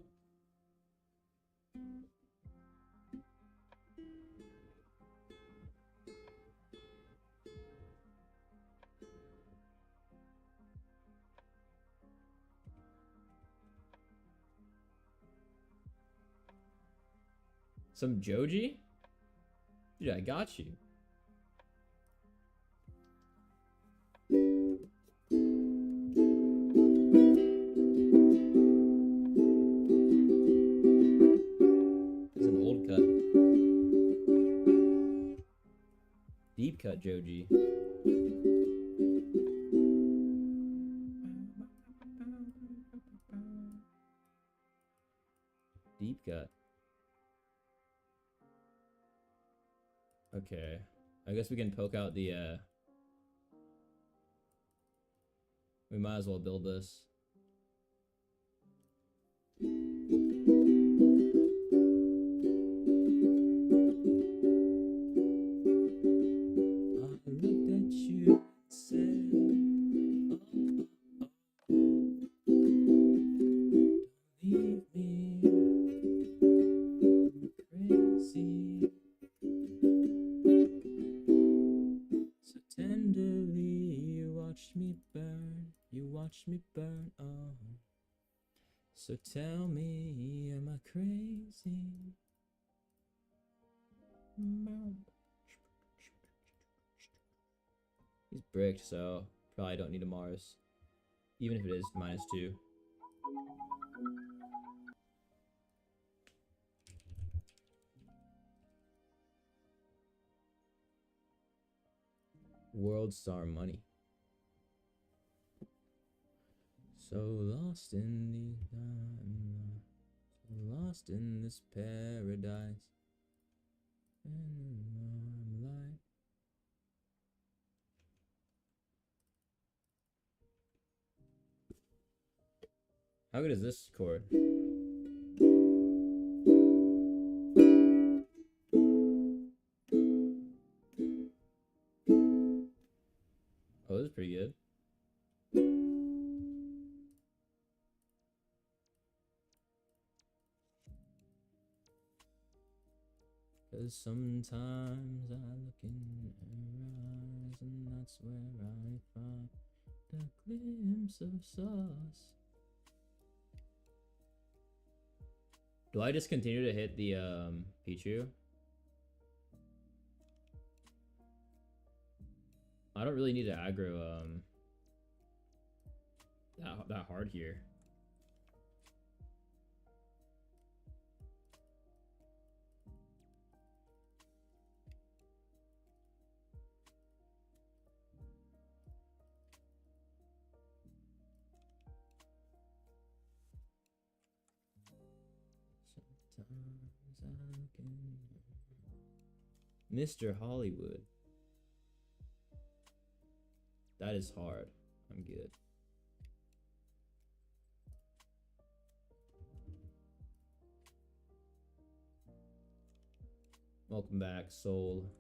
Some Joji? Dude, I got you. It's an old cut. Deep cut Joji. Deep cut. Okay. I guess we can poke out the we might as well build this. So tell me, am I crazy? He's bricked, so probably don't need a Mars. Even if it is -2. World Star money. So lost in these so lost in this paradise. And I'm like, how good is this chord? 'Cause sometimes I look in her eyes and that's where I find the glimpse of sauce. Do I just continue to hit the Pichu? I don't really need to aggro that hard here. Mr. Hollywood. That is hard. I'm good. Welcome back, Soul.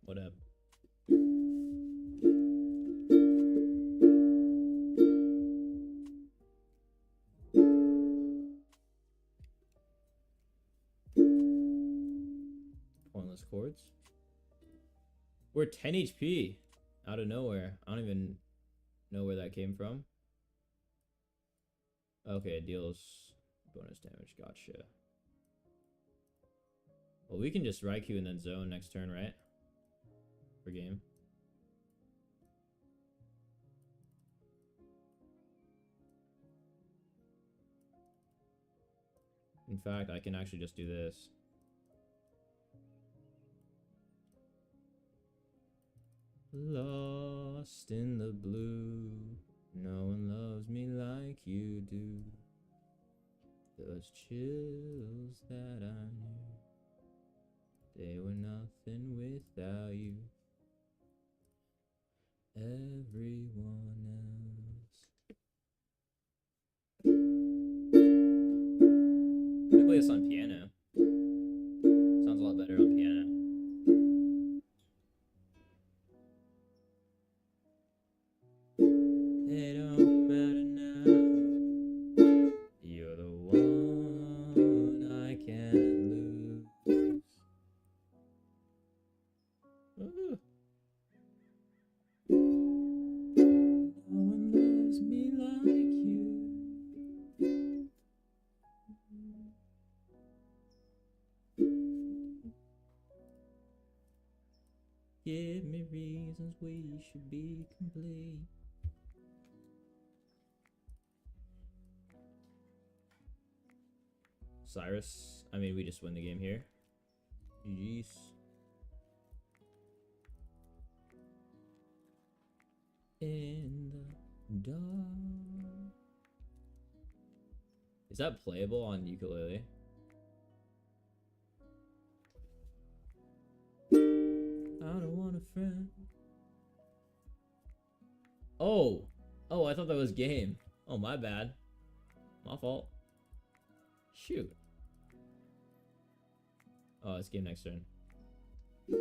What up? Pointless chords. We're 10 HP out of nowhere. I don't even know where that came from. Okay, it deals bonus damage. Gotcha. Well, we can just Raikou and then zone next turn, right? For game. In fact, I can actually just do this. Lost in the blue, no one loves me like you do. Those chills that I knew, they were nothing without you. Everyone else. I play this on piano. Sounds a lot better on piano. It don't matter now. You're the one I can't lose. Ooh. No one loves me like you. Give me reasons we should be complete. Cyrus, I mean, we just win the game here. GG's. In the dark. Is that playable on ukulele? I don't want a friend. Oh, I thought that was game. Oh, my bad. My fault. Shoot. Oh, it's game next turn. I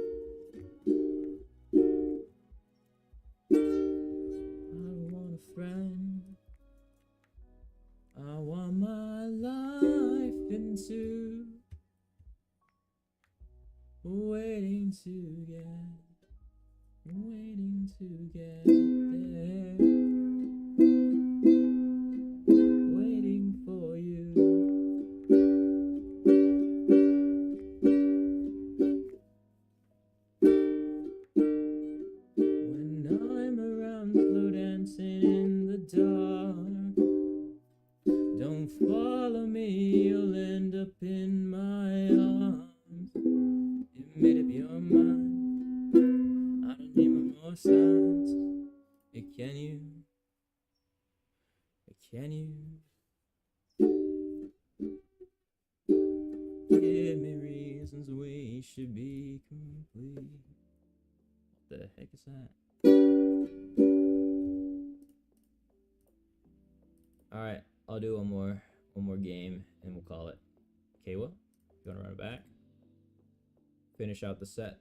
don't want a friend. I want my life into waiting to get there. Waiting for you. When I'm around slow dancing in the dark, don't follow me, you'll end up in my arms. You made up your mind, I don't need more signs. Can you? Give me reasons we should be complete. What the heck is that? Alright, I'll do one more game and we'll call it. Kawa, you wanna run it back? Finish out the set.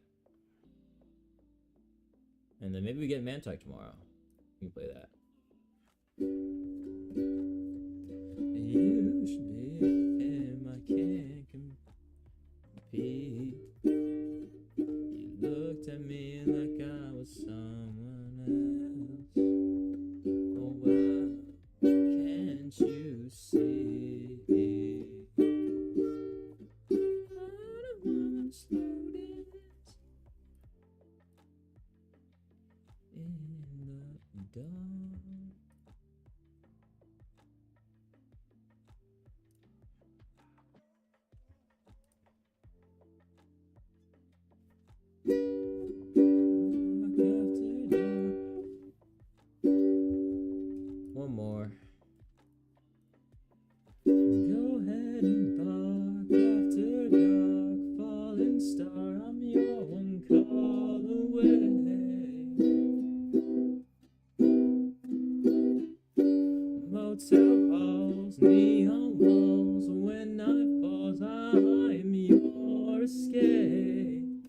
And then maybe we get Mantyke tomorrow. We can play that. You should be with him, I can't compare. Can't you see? I don't wanna slow dance in the dark. One more. Go ahead and bark after dark, falling star. I'm your one call away. Motel halls, neon walls. When night falls, I'm your escape.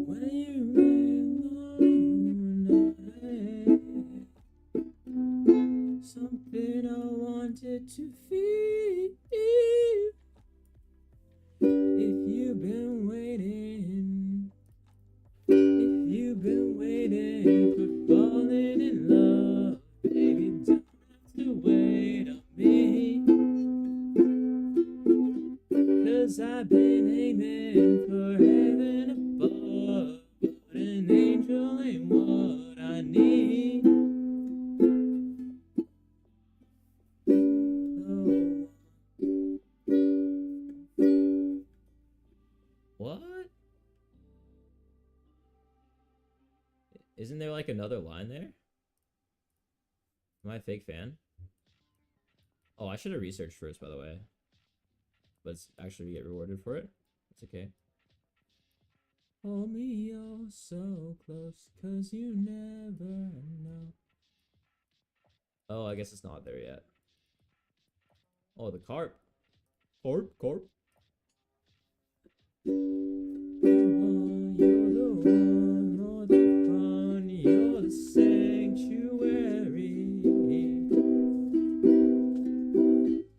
When you something I wanted to feel. If you've been waiting for falling in love, baby, don't have to wait on me. 'Cause I've been aiming for heaven above, but an angel ain't what I need. What? Isn't there like another line there? Am I a fake fan? Oh, I should have researched first, by the way. But actually get rewarded for it. It's okay. Hold me oh so close, 'cause you never know. Oh, I guess it's not there yet. Oh, the carp. Carp. You're the one, more than fun. You're the sanctuary.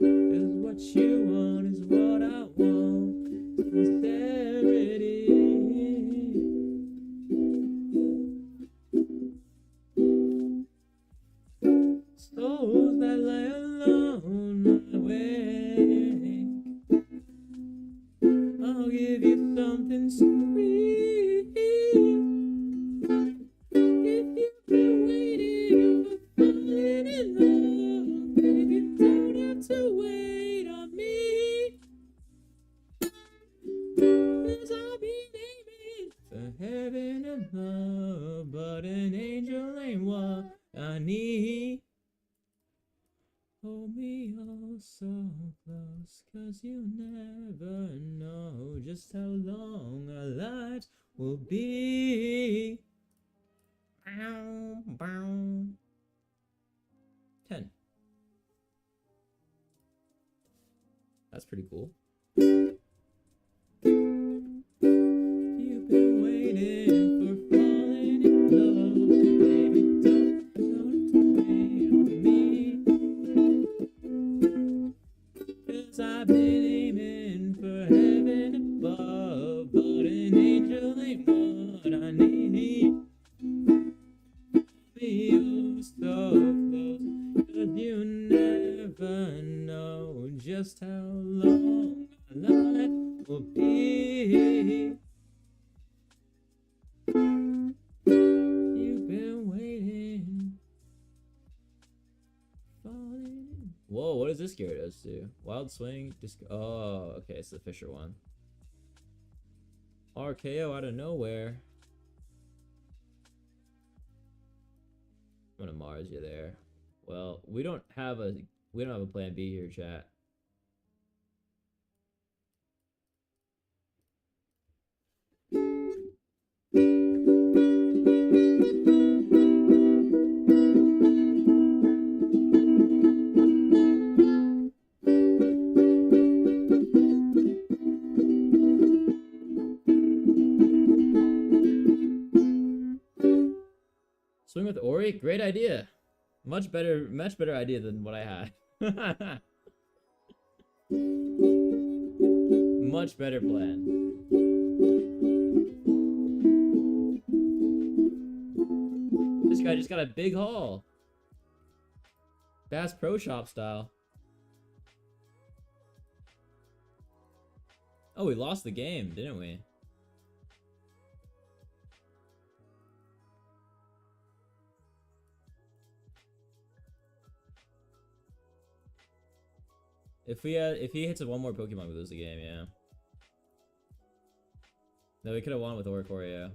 'Cause what you want is what I want. Sincerity. Souls that lay alone, I wake. I'll give you something sweet. If you've been waiting for falling in love, baby, don't have to wait on me. 'Cause I've been aiming for heaven above, but an angel ain't what I need. Hold me oh so close, 'cause you never know just how long our lives will be. Bow, bow. 10. That's pretty cool. You've been waiting for falling in love, baby, don't wait on me. 'Cause I've been aiming for heaven above, but an angel ain't what I need. Be oh so close, 'cause you never know just how long our life will be. You've been waiting. Falling. Whoa, what does this Gyarados do? Wild Swing, oh, okay, it's the Fisher one. RKO out of nowhere. I'm gonna Mars you there. Well, we don't have a plan B here, chat. Swing with Ori? Great idea. Much better idea than what I had. Much better plan. This guy just got a big haul. Bass Pro Shop style. Oh, we lost the game, didn't we? If he hits one more Pokemon, we lose the game, yeah. No, we could have won with Oricorio.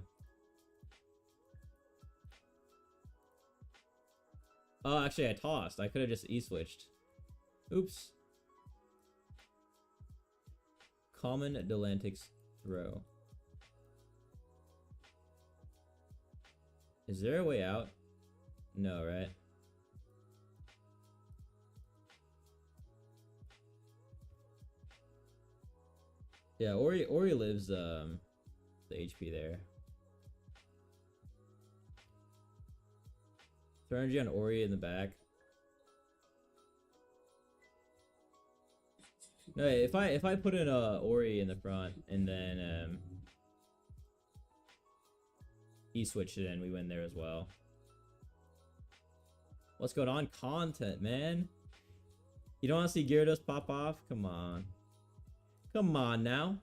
Oh, actually, I tossed. I could have just E-switched. Oops. Common Delantic's throw. Is there a way out? No, right? Yeah, Ori lives the HP there. Throw energy on Ori in the back. No, if I put in Ori in the front and then he switched it in, we win there as well. What's going on? Content, man. You don't want to see Gyarados pop off? Come on. Come on now.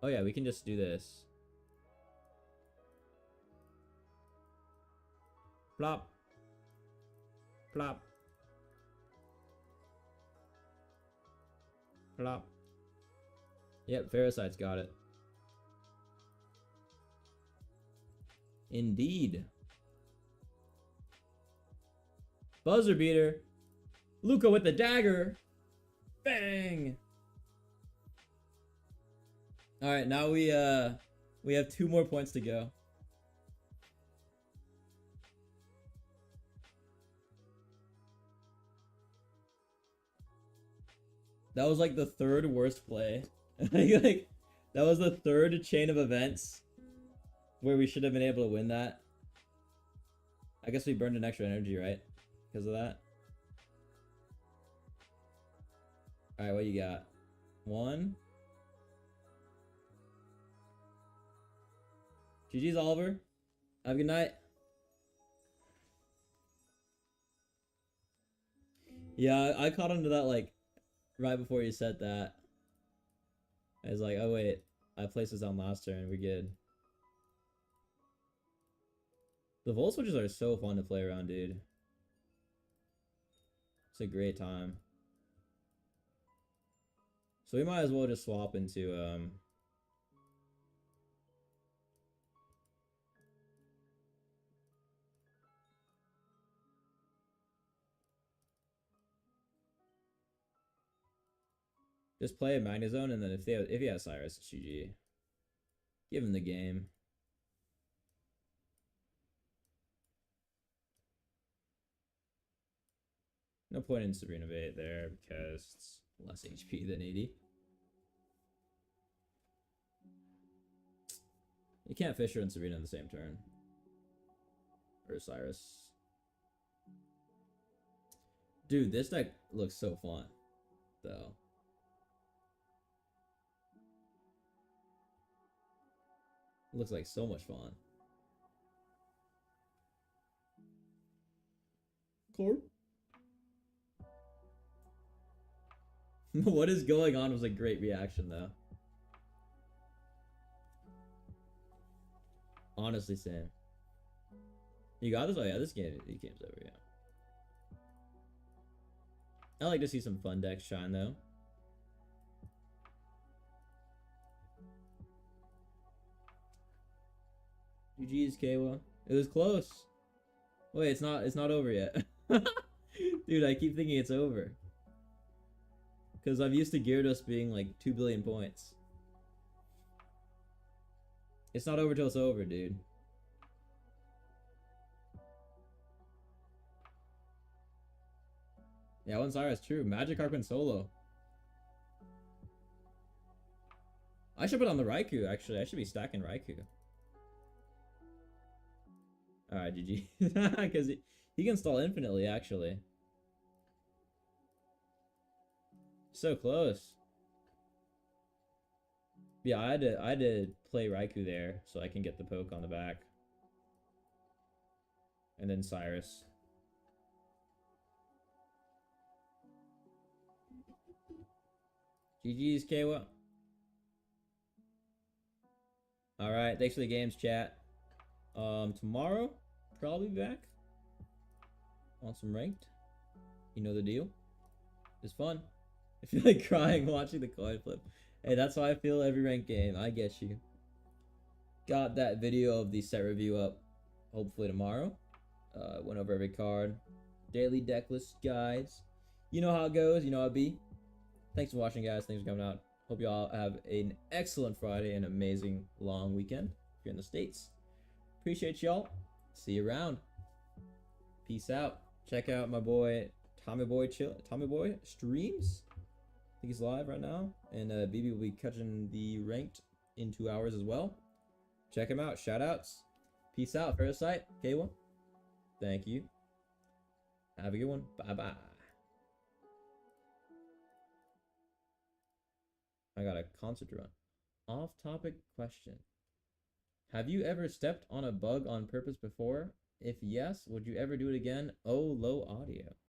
Oh yeah, we can just do this. Plop. Plop. Plop. Yep, Ferricide's got it. Indeed. Buzzer beater. Luca with the dagger. Bang. All right, now we have 2 more points to go. That was like the 3rd worst play. Like that was the 3rd chain of events where we should have been able to win that. I guess we burned an extra energy, right? Because of that. All right, what you got? 1. GG's, Oliver. Have a good night. Yeah, I caught onto that like right before you said that. I was like, oh wait, I placed this on last turn. We're good. The Volt Switches are so fun to play around, dude. It's a great time. So we might as well just swap into just play a Magnezone, and then if he has Cyrus, it's GG. Give him the game. No point in Sabrina Bait there because it's less HP than 80. You can't Fisher and Sabrina in the same turn. Or Cyrus. Dude, this deck looks so fun, though. It looks like so much fun. Core? What is going on was a great reaction, though. Honestly, Sam. You got this? Oh yeah, this game's over, yeah. I like to see some fun decks shine, though. GG's, Kawa. It was close. Wait, it's not over yet. Dude, I keep thinking it's over. Because I'm used to Gyarados being like 2 billion points. It's not over till it's over, dude. Yeah, one Cyrus, true. Magikarp and solo. I should put on the Raikou, actually. I should be stacking Raikou. Alright, GG. Because he can stall infinitely, actually. So close. Yeah, I had to play Raikou there so I can get the poke on the back. And then Cyrus. GG's, Kawa. Alright, thanks for the games, chat. Tomorrow, probably back on some ranked. You know the deal. It's fun. I feel like crying watching the coin flip. Hey, that's how I feel every ranked game. I get you. Got that video of the set review up hopefully tomorrow. Went over every card. Daily deck list guides. You know how it goes. You know how it be. Thanks for watching, guys. Thanks for coming out. Hope you all have an excellent Friday and amazing long weekend if you're in the States. Appreciate y'all. See you around. Peace out. Check out my boy Tommy Boy streams. I think he's live right now. And BB will be catching the ranked in 2 hours as well. Check him out. Shout outs. Peace out. Parasite. K1. Thank you. Have a good one. Bye-bye. I got a concert to run. Off-topic question. Have you ever stepped on a bug on purpose before? If yes, would you ever do it again? Oh, low audio.